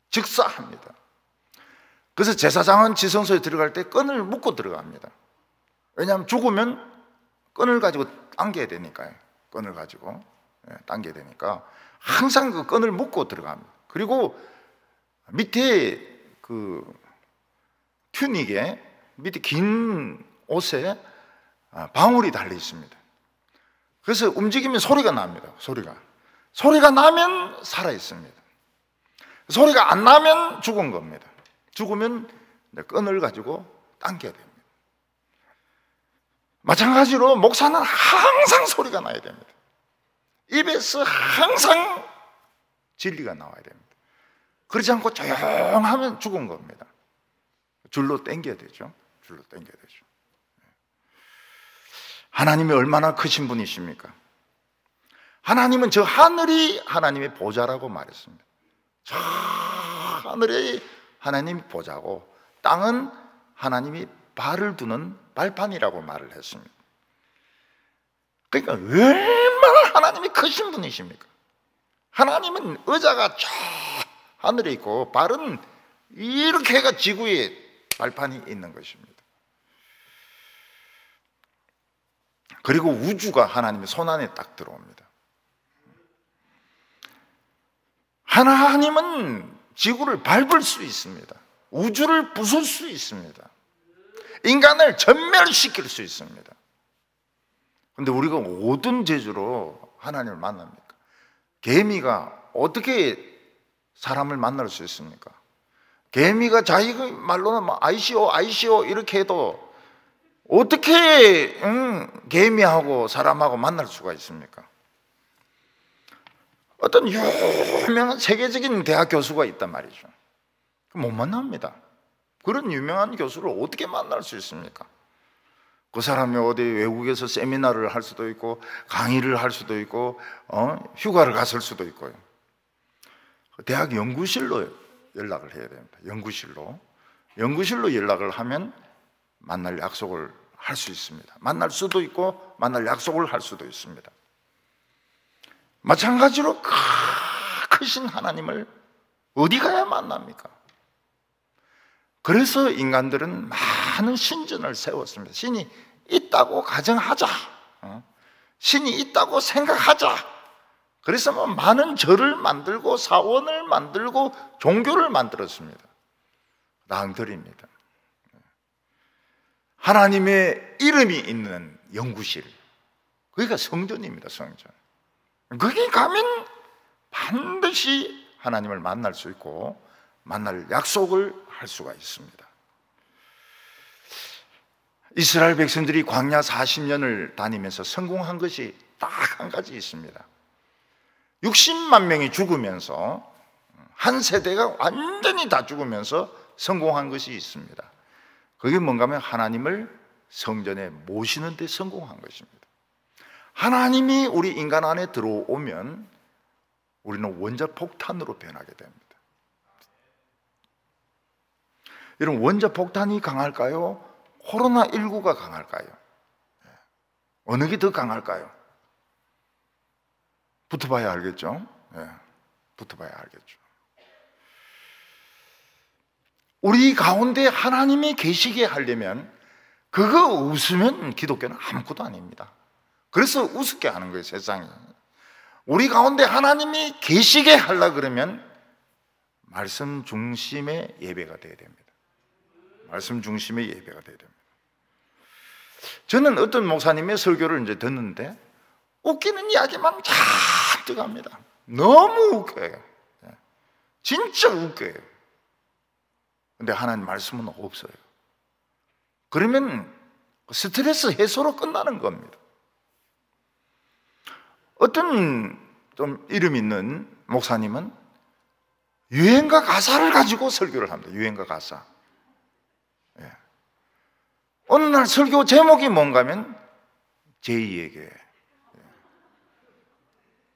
즉사합니다. 그래서 제사장은 지성소에 들어갈 때 끈을 묶고 들어갑니다. 왜냐하면 죽으면 끈을 가지고 당겨야 되니까요. 끈을 가지고 당겨야 되니까 항상 그 끈을 묶고 들어갑니다. 그리고 밑에 그 튜닉에 밑에 긴 옷에 방울이 달려 있습니다. 그래서 움직이면 소리가 납니다. 소리가 나면 살아 있습니다. 소리가 안 나면 죽은 겁니다. 죽으면 끈을 가지고 당겨야 됩니다. 마찬가지로 목사는 항상 소리가 나야 됩니다. 입에서 항상 진리가 나와야 됩니다. 그렇지 않고 조용하면 죽은 겁니다. 줄로 당겨야 되죠. 줄로 당겨야 되죠. 하나님이 얼마나 크신 분이십니까? 하나님은 저 하늘이 하나님의 보좌라고 말했습니다. 저 하늘이 하나님의 보좌고 땅은 하나님이 발을 두는 발판이라고 말을 했습니다. 그러니까 얼마나 하나님이 크신 분이십니까? 하나님은 의자가 저 하늘에 있고 발은 이렇게 해가 지구에 발판이 있는 것입니다. 그리고 우주가 하나님의 손안에 딱 들어옵니다. 하나님은 지구를 밟을 수 있습니다. 우주를 부술 수 있습니다. 인간을 전멸시킬 수 있습니다. 그런데 우리가 어떤 재주로 하나님을 만납니까? 개미가 어떻게 사람을 만날 수 있습니까? 개미가 자기 말로는 아이시오 이렇게 해도 어떻게 개미하고 사람하고 만날 수가 있습니까? 어떤 유명한 세계적인 대학 교수가 있단 말이죠. 못 만납니다. 그런 유명한 교수를 어떻게 만날 수 있습니까? 그 사람이 어디 외국에서 세미나를 할 수도 있고 강의를 할 수도 있고 휴가를 갔을 수도 있고요. 대학 연구실로 연락을 해야 됩니다. 연구실로 연락을 하면 만날 약속을 할 수 있습니다. 만날 수도 있고 만날 약속을 할 수도 있습니다. 마찬가지로 크신 하나님을 어디 가야 만납니까? 그래서 인간들은 많은 신전을 세웠습니다. 신이 있다고 가정하자, 신이 있다고 생각하자. 그래서 뭐 많은 절을 만들고 사원을 만들고 종교를 만들었습니다. 낭들입니다. 하나님의 이름이 있는 연구실, 그게 성전입니다. 성전. 거기 가면 반드시 하나님을 만날 수 있고 만날 약속을 할 수가 있습니다. 이스라엘 백성들이 광야 40년을 다니면서 성공한 것이 딱 한 가지 있습니다. 60만 명이 죽으면서, 한 세대가 완전히 다 죽으면서 성공한 것이 있습니다. 그게 뭔가 하면 하나님을 성전에 모시는 데 성공한 것입니다. 하나님이 우리 인간 안에 들어오면 우리는 원자폭탄으로 변하게 됩니다. 여러분, 원자폭탄이 강할까요? 코로나19가 강할까요? 어느 게 더 강할까요? 붙어봐야 알겠죠? 붙어봐야 알겠죠. 우리 가운데 하나님이 계시게 하려면 그거 없으면 기독교는 아무것도 아닙니다. 그래서 우습게 하는 거예요, 세상이. 우리 가운데 하나님이 계시게 하려고 그러면 말씀 중심의 예배가 돼야 됩니다. 말씀 중심의 예배가 돼야 됩니다. 저는 어떤 목사님의 설교를 이제 듣는데 웃기는 이야기만 잔뜩 합니다. 너무 웃겨요. 진짜 웃겨요. 근데 하나님 말씀은 없어요. 그러면 스트레스 해소로 끝나는 겁니다. 어떤 좀 이름 있는 목사님은 유행가 가사를 가지고 설교를 합니다. 유행가 가사. 어느 날 설교 제목이 뭔가 하면 제이에게.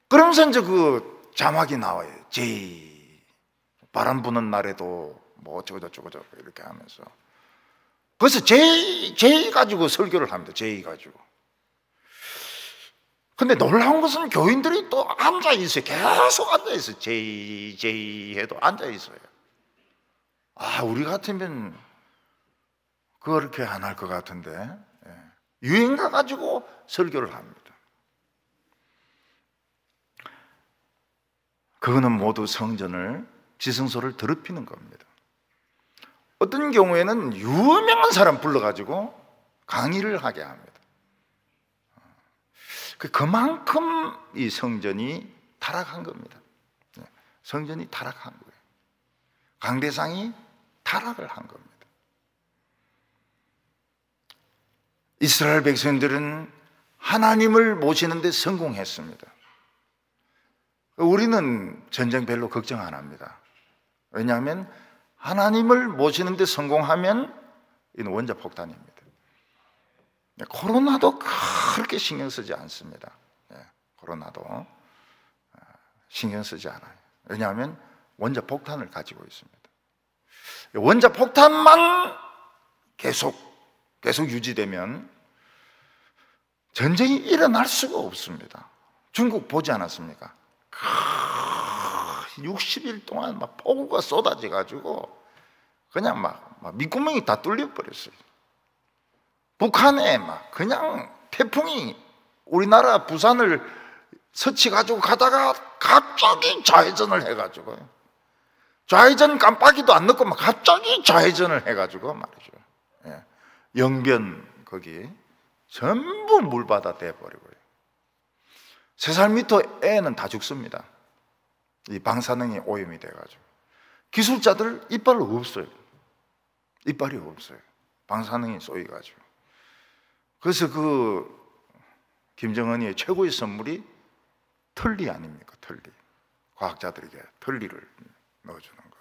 그러면서 이제 그 자막이 나와요. 제이. 바람 부는 날에도 뭐 어쩌고저쩌고 이렇게 하면서. 그래서 제이 가지고 설교를 합니다. 제이 가지고. 근데 놀라운 것은 교인들이 또 앉아 있어요. 계속 앉아 있어요. 제이 해도 앉아 있어요. 아, 우리 같으면 그렇게 안 할 것 같은데. 유행가 가지고 설교를 합니다. 그거는 모두 성전을, 지성소를 더럽히는 겁니다. 어떤 경우에는 유명한 사람 불러가지고 강의를 하게 합니다. 그만큼 이 성전이 타락한 겁니다. 성전이 타락한 거예요. 강대상이 타락을 한 겁니다. 이스라엘 백성들은 하나님을 모시는 데 성공했습니다. 우리는 전쟁 별로 걱정 안 합니다. 왜냐하면 하나님을 모시는 데 성공하면 이는 원자폭탄입니다. 코로나도 그렇게 신경 쓰지 않습니다. 코로나도 신경 쓰지 않아요. 왜냐하면 원자폭탄을 가지고 있습니다. 원자폭탄만 계속 유지되면 전쟁이 일어날 수가 없습니다. 중국 보지 않았습니까? 60일 동안 막 폭우가 쏟아져 가지고 그냥 막 밑구멍이 다 뚫려 버렸어요. 북한에 막 그냥 태풍이 우리나라 부산을 서치 가지고 가다가 갑자기 좌회전을 해가지고, 좌회전 깜빡이도 안 넣고 막 갑자기 좌회전을 해가지고 말이죠. 영변 거기 전부 물바다 돼버리고요. 3살 밑에 애는 다 죽습니다. 이 방사능이 오염이 돼가지고. 기술자들 이빨 없어요. 이빨이 없어요. 방사능이 쏘여가지고. 그래서 그 김정은이 최고의 선물이 털리 아닙니까? 털리. 과학자들에게 털리를 넣어주는 거.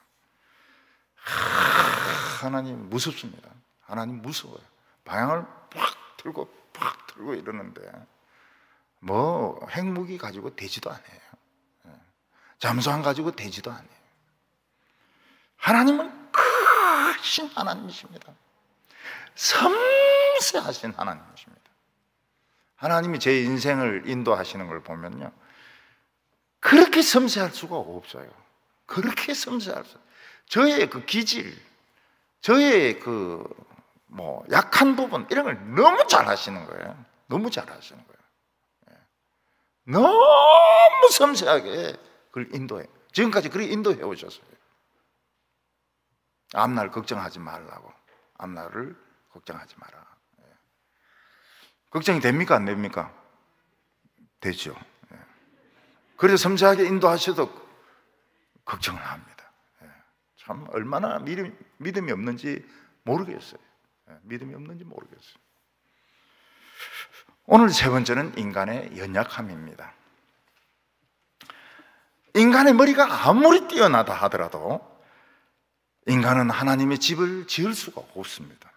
하나님 무섭습니다. 하나님 무서워요. 방향을 팍 틀고 이러는데 뭐 핵무기 가지고 되지도 않아요. 잠수함 가지고 되지도 않아요. 하나님은 크신 하나님이십니다. 섬세하신 하나님이십니다. 하나님이 제 인생을 인도하시는 걸 보면요, 그렇게 섬세할 수가 없어요. 그렇게 섬세할 수. 저의 그 기질, 저의 그 약한 부분 이런 걸 너무 잘 하시는 거예요. 너무 잘 하시는 거예요. 너무 섬세하게 그걸 인도해. 지금까지 그렇게 인도해 오셨어요. 앞날 걱정하지 말라고. 앞날을 걱정하지 마라. 걱정이 됩니까? 안 됩니까? 되죠. 그래서 섬세하게 인도하셔도 걱정을 합니다. 참 얼마나 믿음이 없는지 모르겠어요. 믿음이 없는지 모르겠어요. 오늘 세 번째는 인간의 연약함입니다. 인간의 머리가 아무리 뛰어나다 하더라도 인간은 하나님의 집을 지을 수가 없습니다.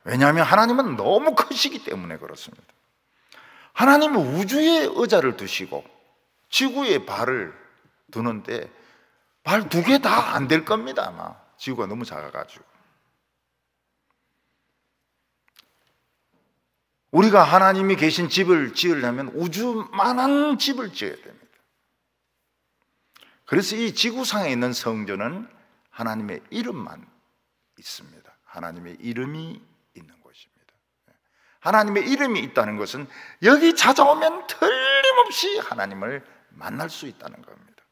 왜냐하면 하나님은 너무 크시기 때문에 그렇습니다. 하나님은 우주에 의자를 두시고 지구에 발을 두는데 발 두 개 다 안 될 겁니다. 아마 지구가 너무 작아가지고. 우리가 하나님이 계신 집을 지으려면 우주만한 집을 지어야 됩니다. 그래서 이 지구상에 있는 성전은 하나님의 이름만 있습니다. 하나님의 이름이 있는 곳입니다. 하나님의 이름이 있다는 것은 여기 찾아오면 틀림없이 하나님을 만날 수 있다는 겁니다.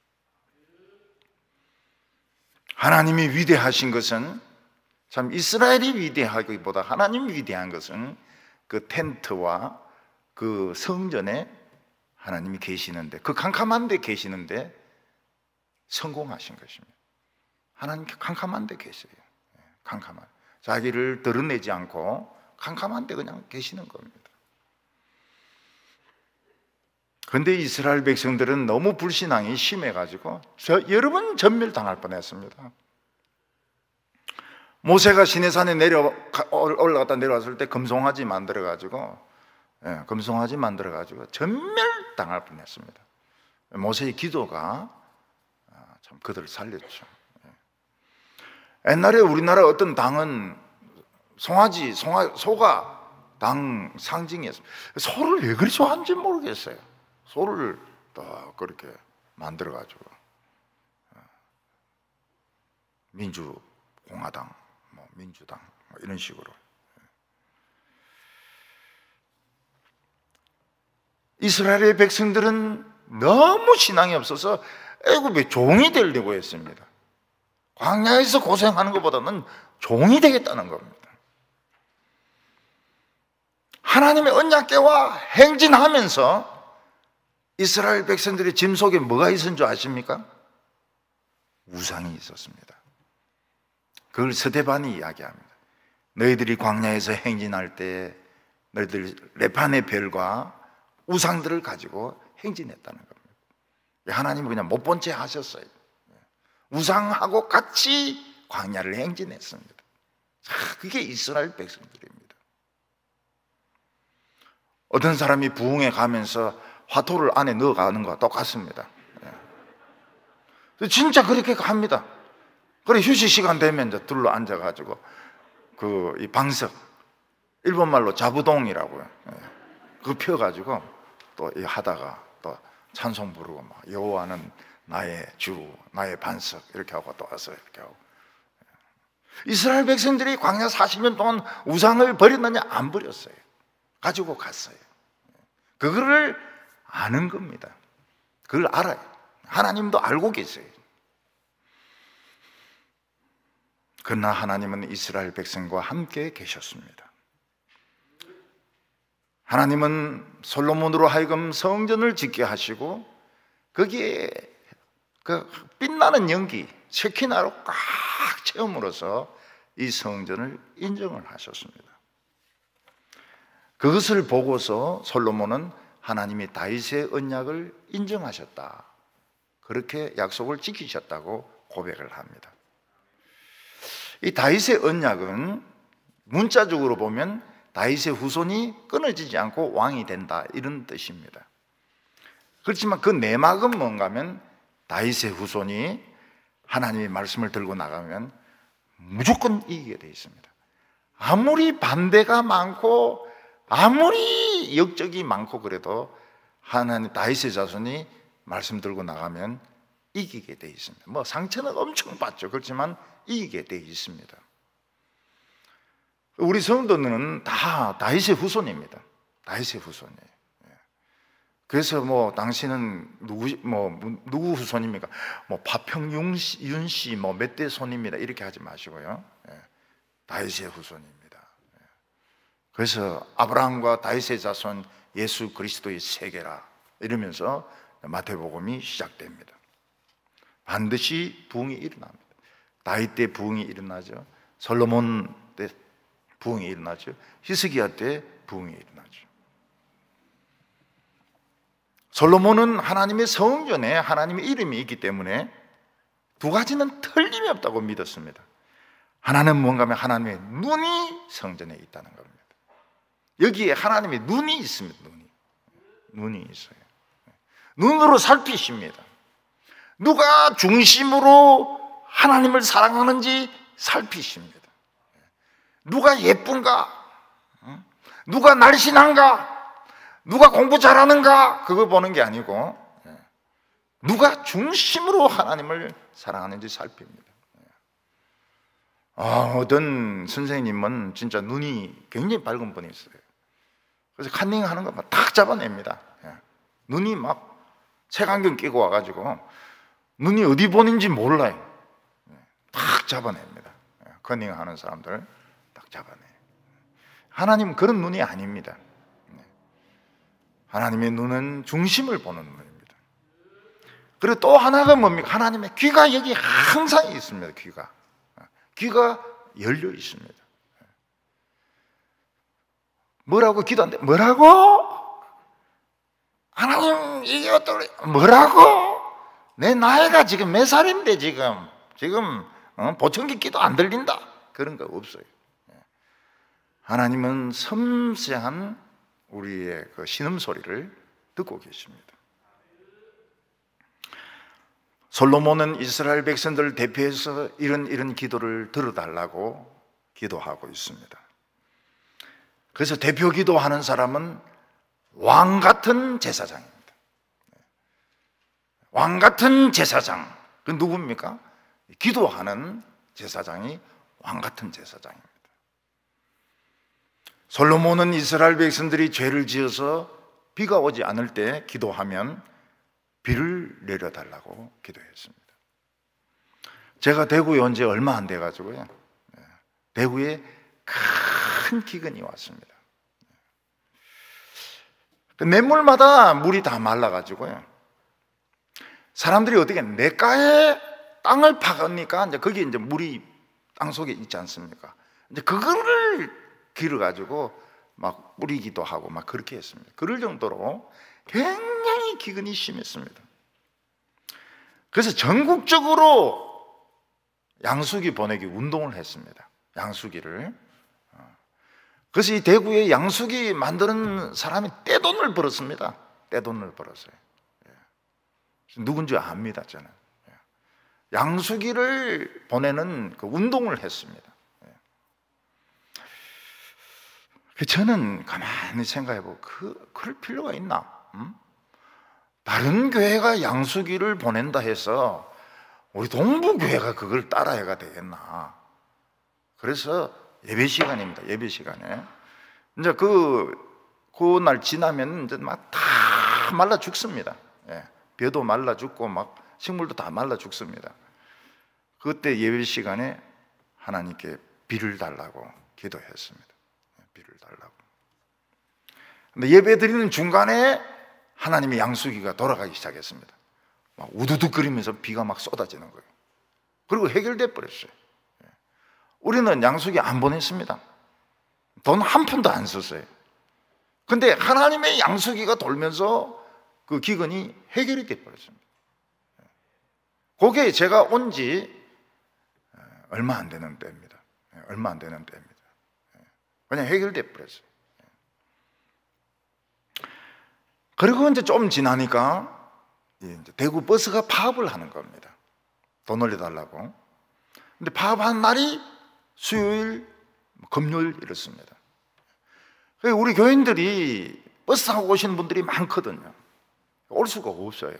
하나님이 위대하신 것은 참 이스라엘이 위대하기보다 하나님이 위대한 것은 그 텐트와 그 성전에 하나님이 계시는데, 그 캄캄한 데 계시는데 성공하신 것입니다. 하나님 캄캄한 데 계세요. 캄캄한, 자기를 드러내지 않고 캄캄한 데 그냥 계시는 겁니다. 그런데 이스라엘 백성들은 너무 불신앙이 심해가지고 여러 번 전멸당할 뻔했습니다. 모세가 시내산에 올라갔다 내려왔을 때 금송아지 만들어가지고 전멸당할 뻔했습니다. 모세의 기도가 참 그들을 살렸죠. 옛날에 우리나라 어떤 당은 소가 당 상징이었습니다. 소를 왜 그리 좋아하는지 모르겠어요. 소를 딱 그렇게 만들어가지고 민주공화당, 민주당 이런 식으로. 이스라엘의 백성들은 너무 신앙이 없어서 애굽의 종이 되려고 했습니다. 광야에서 고생하는 것보다는 종이 되겠다는 겁니다. 하나님의 언약궤와 행진하면서 이스라엘 백성들의 짐 속에 뭐가 있었는 줄 아십니까? 우상이 있었습니다. 그걸 스데반이 이야기합니다. 너희들이 광야에서 행진할 때 너희들 레판의 별과 우상들을 가지고 행진했다는 겁니다. 하나님은 그냥 못 본 채 하셨어요. 우상하고 같이 광야를 행진했습니다. 그게 이스라엘 백성들입니다. 어떤 사람이 부흥회 가면서 화토를 안에 넣어가는 거와 똑같습니다. 진짜 그렇게 합니다. 그래 휴식 시간 되면 이제 둘러 앉아가지고 이 방석, 일본말로 자부동이라고요. 그거 펴가지고 또 하다가 또 찬송 부르고 막 여호와는 나의 주, 나의 반석 이렇게 하고 또 와서 이렇게 하고. 이스라엘 백성들이 광야 40년 동안 우상을 버렸느냐? 안 버렸어요. 가지고 갔어요. 그거를 아는 겁니다. 그걸 알아요. 하나님도 알고 계세요. 그러나 하나님은 이스라엘 백성과 함께 계셨습니다. 하나님은 솔로몬으로 하여금 성전을 짓게 하시고 거기에 그 빛나는 연기, 쉐키나로 꽉 채움으로써 이 성전을 인정을 하셨습니다. 그것을 보고서 솔로몬은 하나님이 다윗의 언약을 인정하셨다, 그렇게 약속을 지키셨다고 고백을 합니다. 이 다윗의 언약은 문자적으로 보면 다윗의 후손이 끊어지지 않고 왕이 된다, 이런 뜻입니다. 그렇지만 그 내막은 뭔가 하면 다윗의 후손이 하나님의 말씀을 들고 나가면 무조건 이기게 되어 있습니다. 아무리 반대가 많고 아무리 역적이 많고 그래도 하나님 다윗의 자손이 말씀 들고 나가면 이기게 돼 있습니다. 뭐 상처는 엄청 받죠. 그렇지만 이기게 돼 있습니다. 우리 성도는 다 다윗의 후손입니다. 다윗의 후손이에요. 그래서 뭐 당신은 누구 후손입니까? 뭐 파평윤 씨 뭐 몇 대 손입니다. 이렇게 하지 마시고요. 다윗의 후손입니다. 그래서 아브라함과 다윗의 자손 예수 그리스도의 세계라 이러면서 마태복음이 시작됩니다. 반드시 부흥이 일어납니다. 다윗 때 부흥이 일어나죠. 솔로몬 때 부흥이 일어나죠. 히스기야 때 부흥이 일어나죠. 솔로몬은 하나님의 성전에 하나님의 이름이 있기 때문에 두 가지는 틀림이 없다고 믿었습니다. 하나는 뭔가 하면 하나님의 눈이 성전에 있다는 겁니다. 여기에 하나님의 눈이 있습니다. 눈이 있어요. 눈으로 살피십니다. 누가 중심으로 하나님을 사랑하는지 살피십니다. 누가 예쁜가? 누가 날씬한가? 누가 공부 잘하는가? 그거 보는 게 아니고 누가 중심으로 하나님을 사랑하는지 살핍니다. 어떤 선생님은 진짜 눈이 굉장히 밝은 분이 있어요. 그래서 컨닝하는 거 막 딱 잡아냅니다. 눈이 막 색안경 끼고 와가지고 눈이 어디 보는지 몰라요. 딱 잡아냅니다. 컨닝하는 사람들 딱 잡아내요. 하나님은 그런 눈이 아닙니다. 하나님의 눈은 중심을 보는 눈입니다. 그리고 또 하나가 뭡니까? 하나님의 귀가 여기 항상 있습니다. 귀가 열려 있습니다. 뭐라고 기도하는데 뭐라고? 하나님 이게 어떠래? 뭐라고? 내 나이가 지금 몇 살인데 지금 보청기 기도 안 들린다 그런 거 없어요. 하나님은 섬세한 우리의 그 신음소리를 듣고 계십니다. 솔로몬은 이스라엘 백성들을 대표해서 이런 기도를 들어달라고 기도하고 있습니다. 그래서 대표 기도하는 사람은 왕 같은 제사장입니다. 왕 같은 제사장, 그 누굽니까? 기도하는 제사장이 왕 같은 제사장입니다. 솔로몬은 이스라엘 백성들이 죄를 지어서 비가 오지 않을 때 기도하면 비를 내려달라고 기도했습니다. 제가 대구에 온 지 얼마 안 돼가지고요, 대구에 큰 기근이 왔습니다. 냇물마다 물이 다 말라가지고요, 사람들이 어떻게 냇가에 땅을 파니까 이제 거기 이제 물이 땅 속에 있지 않습니까? 이제 그거를 길어가지고 막 뿌리기도 하고 막 그렇게 했습니다. 그럴 정도로 굉장히 기근이 심했습니다. 그래서 전국적으로 양수기 보내기 운동을 했습니다. 양수기를. 그래서 이 대구에 양수기 만드는 사람이 떼돈을 벌었습니다. 떼돈을 벌었어요. 누군지 압니다, 저는. 양수기를 보내는 그 운동을 했습니다. 저는 가만히 생각해보고 그럴 필요가 있나? 다른 교회가 양수기를 보낸다 해서 우리 동부교회가 그걸 따라해가 되겠나? 그래서 예배 시간입니다. 예배 시간에 이제 그날 지나면 이제 막 다 말라 죽습니다. 벼도 말라 죽고 막 식물도 다 말라 죽습니다. 그때 예배 시간에 하나님께 비를 달라고 기도했습니다. 비를 달라고. 근데 예배 드리는 중간에 하나님의 양수기가 돌아가기 시작했습니다. 막 우두둑거리면서 비가 막 쏟아지는 거예요. 그리고 해결돼 버렸어요. 우리는 양수기 안 보냈습니다. 돈 한 푼도 안 썼어요. 근데 하나님의 양수기가 돌면서 그 기근이 해결이 돼 버렸습니다. 그게 제가 온 지 얼마 안 되는 때입니다. 얼마 안 되는 때입니다. 그냥 해결돼 버렸어요. 그리고 이제 좀 지나니까 이제 대구 버스가 파업을 하는 겁니다. 돈 올려달라고. 근데 파업한 날이 수요일, 금요일 이렇습니다. 우리 교인들이 버스 타고 오시는 분들이 많거든요. 올 수가 없어요.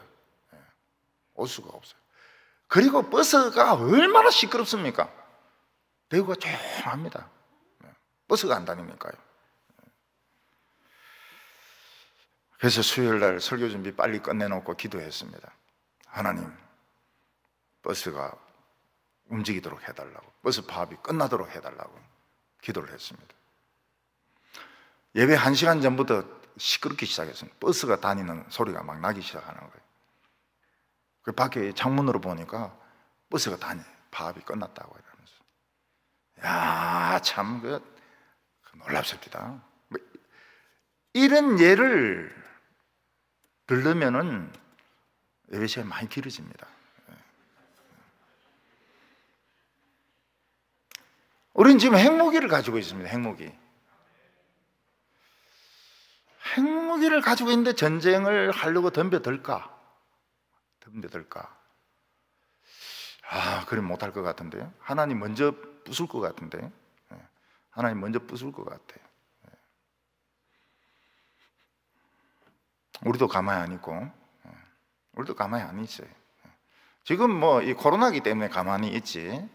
올 수가 없어요. 그리고 버스가 얼마나 시끄럽습니까? 대구가 조용합니다. 버스가 안 다니니까요. 그래서 수요일 날 설교 준비 빨리 끝내놓고 기도했습니다. 하나님, 버스가 움직이도록 해달라고, 버스 파업이 끝나도록 해달라고 기도를 했습니다. 예배 1시간 전부터 시끄럽기 시작했습니다. 버스가 다니는 소리가 막 나기 시작하는 거예요. 그 밖에 창문으로 보니까 버스가 다니, 파업이 끝났다고 이러면서. 야, 참 놀랍습니다. 이런 예를 들으면은 예배 시간이 많이 길어집니다. 우리는 지금 핵무기를 가지고 있습니다. 핵무기를 가지고 있는데 전쟁을 하려고 덤벼들까? 그럼 못할 것 같은데요. 하나님 먼저 부술 것 같은데. 하나님 먼저 부술 것 같아요. 우리도 가만히 안 있고, 우리도 가만히 안 있어요. 지금 뭐 이 코로나기 때문에 가만히 있지,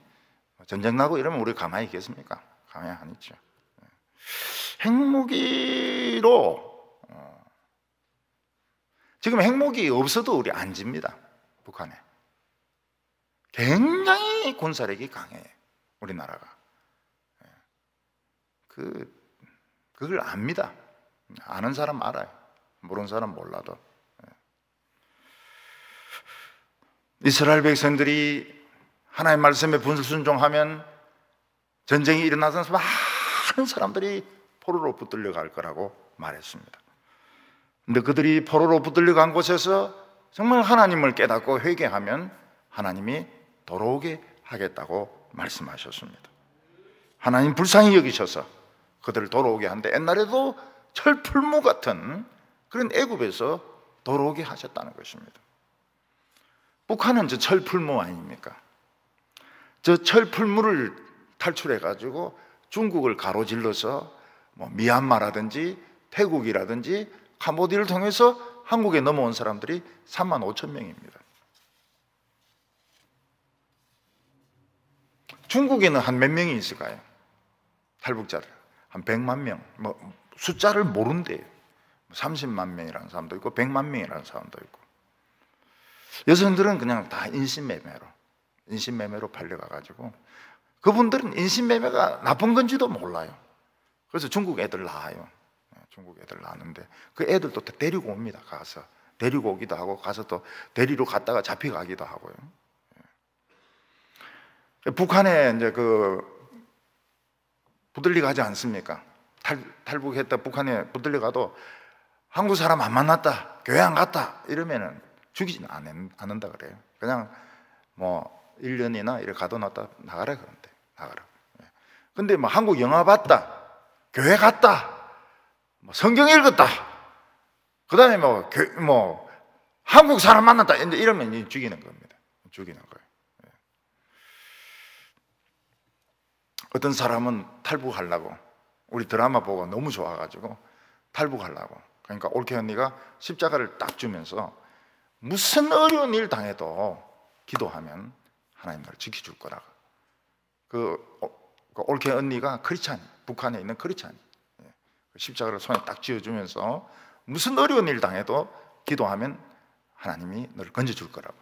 전쟁 나고 이러면 우리 가만히 있겠습니까? 가만히 안 있죠. 핵무기로 지금 핵무기 없어도 우리 안 집니다. 북한에 굉장히 군사력이 강해요. 우리나라가 그걸 압니다. 아는 사람 알아요. 모르는 사람 몰라도. 이스라엘 백성들이 하나님의 말씀에 불순종하면 전쟁이 일어나서 많은 사람들이 포로로 붙들려 갈 거라고 말했습니다. 근데 그들이 포로로 붙들려 간 곳에서 정말 하나님을 깨닫고 회개하면 하나님이 돌아오게 하겠다고 말씀하셨습니다. 하나님 불쌍히 여기셔서 그들을 돌아오게 하는데, 옛날에도 철풀무 같은 그런 애굽에서 돌아오게 하셨다는 것입니다. 북한은 저 철풀무 아닙니까? 저 철풀무를 탈출해 가지고 중국을 가로질러서 뭐 미얀마라든지 태국이라든지 캄보디아를 통해서 한국에 넘어온 사람들이 35,000명입니다. 중국에는 한 몇 명이 있을까요? 탈북자들 한 100만 명, 뭐 숫자를 모른대요. 30만 명이라는 사람도 있고 100만 명이라는 사람도 있고. 여성들은 그냥 다 인신매매로 팔려가가지고, 그분들은 인신매매가 나쁜 건지도 몰라요. 그래서 중국 애들 낳아요. 중국 애들 낳는데 그 애들도 데리고 옵니다. 가서 데리고 오기도 하고, 가서 또 데리러 갔다가 잡혀가기도 하고요. 북한에 이제 붙들려 가지 않습니까? 탈북했다 북한에 붙들려 가도 한국 사람 안 만났다, 교회 안 갔다 이러면은 죽이지는 않는다 그래요. 그냥 뭐 1년이나 이렇게 가둬놨다 나가라 그런데, 나가라. 근데 뭐 한국 영화 봤다, 교회 갔다, 뭐 성경 읽었다, 그 다음에 뭐 한국 사람 만났다 이러면 죽이는 겁니다. 죽이는 거예요. 어떤 사람은 탈북하려고, 우리 드라마 보고 너무 좋아가지고 탈북하려고, 그러니까 올케 언니가 십자가를 딱 주면서 무슨 어려운 일 당해도 기도하면 하나님 나를 지켜줄 거라고. 그 올케 언니가 크리스찬, 북한에 있는 크리스찬, 십자가를 손에 딱 쥐어주면서 무슨 어려운 일 당해도 기도하면 하나님이 너를 건져줄 거라고.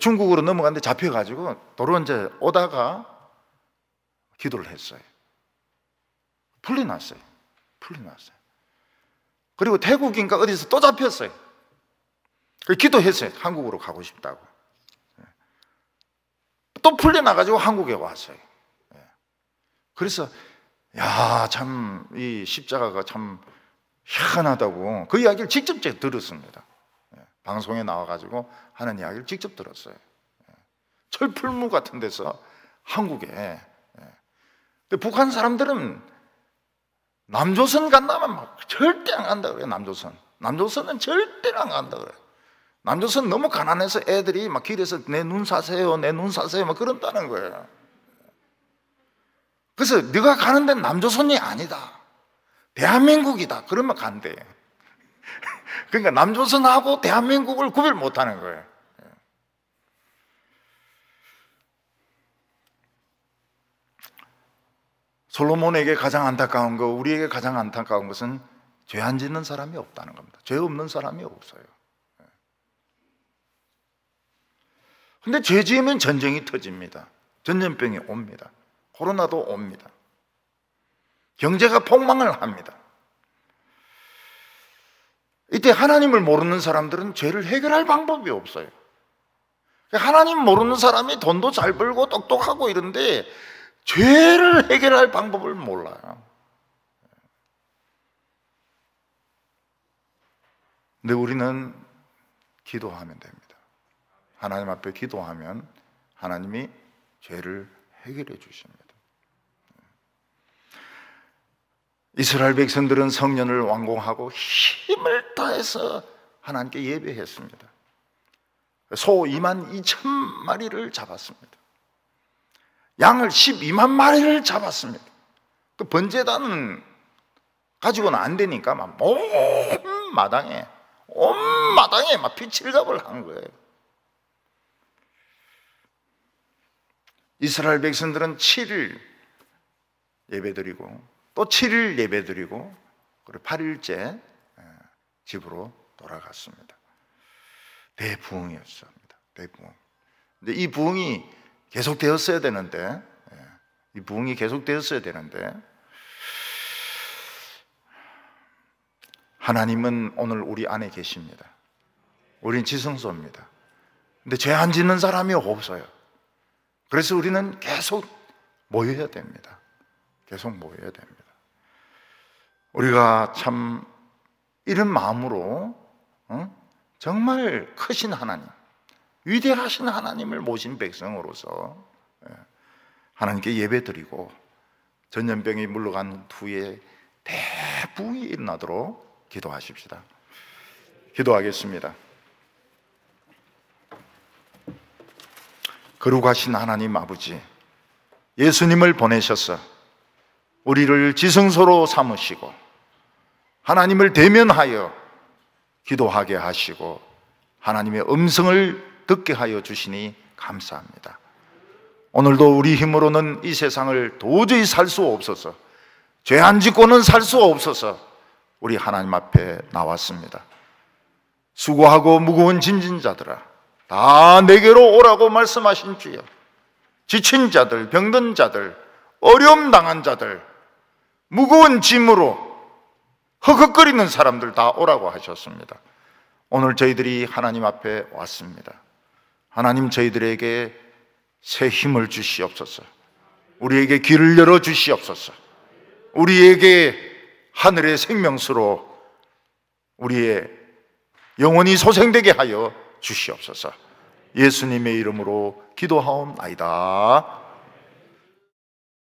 중국으로 넘어갔는데 잡혀가지고 도로 이제 오다가 기도를 했어요. 풀려났어요. 그리고 태국인가 어디서 또 잡혔어요. 기도했어요. 한국으로 가고 싶다고. 또 풀려나가지고 한국에 왔어요. 그래서 참 이 십자가가 참 희한하다고 그 이야기를 직접 제가 들었습니다. 방송에 나와가지고 하는 이야기를 직접 들었어요. 철풀무 같은 데서 한국에. 근데 북한 사람들은 남조선 간다면 막 절대 안 간다 그래요. 남조선은 절대 안 간다 그래요. 남조선 너무 가난해서 애들이 막 길에서 내 눈 사세요 막 그런다는 거예요. 그래서 네가 가는 데는 남조선이 아니다, 대한민국이다 그러면 간대. 그러니까 남조선하고 대한민국을 구별 못하는 거예요. 솔로몬에게 가장 안타까운 거, 우리에게 가장 안타까운 것은 죄 안 짓는 사람이 없다는 겁니다. 죄 없는 사람이 없어요. 근데 죄 지으면 전쟁이 터집니다. 전염병이 옵니다. 코로나도 옵니다. 경제가 폭망을 합니다. 이때 하나님을 모르는 사람들은 죄를 해결할 방법이 없어요. 하나님 모르는 사람이 돈도 잘 벌고 똑똑하고 이런데 죄를 해결할 방법을 몰라요. 근데 우리는 기도하면 됩니다. 하나님 앞에 기도하면 하나님이 죄를 해결해 주십니다. 이스라엘 백성들은 성년을 완공하고 힘을 다해서 하나님께 예배했습니다. 소 22,000마리를 잡았습니다. 양을 12만 마리를 잡았습니다. 그 번제단은 가지고는 안 되니까 막 온 마당에 막 피칠갑을 한 거예요. 이스라엘 백성들은 7일 예배드리고 또 7일 예배드리고 그리고 8일째 집으로 돌아갔습니다. 대부흥이었습니다. 대부흥. 근데 이 부흥이 계속되었어야 되는데, 이 부흥이 계속되었어야 되는데, 하나님은 오늘 우리 안에 계십니다. 우린 지성소입니다. 근데 죄 안 짓는 사람이 없어요. 그래서 우리는 계속 모여야 됩니다. 계속 모여야 됩니다. 우리가 참 이런 마음으로 정말 크신 하나님, 위대하신 하나님을 모신 백성으로서 하나님께 예배드리고 전염병이 물러간 후에 대부흥이 일어나도록 기도하십시다. 기도하겠습니다. 거룩하신 하나님 아버지, 예수님을 보내셔서 우리를 지성소로 삼으시고 하나님을 대면하여 기도하게 하시고 하나님의 음성을 듣게 하여 주시니 감사합니다. 오늘도 우리 힘으로는 이 세상을 도저히 살 수 없어서, 죄 안 짓고는 살 수 없어서 우리 하나님 앞에 나왔습니다. 수고하고 무거운 짐진 자들아, 다 내게로 오라고 말씀하신 주여, 지친 자들, 병든 자들, 어려움 당한 자들, 무거운 짐으로 허걱거리는 사람들 다 오라고 하셨습니다. 오늘 저희들이 하나님 앞에 왔습니다. 하나님, 저희들에게 새 힘을 주시옵소서. 우리에게 길을 열어 주시옵소서. 우리에게 하늘의 생명수로 우리의 영혼이 소생되게 하여 주시옵소서. 예수님의 이름으로 기도하옵나이다.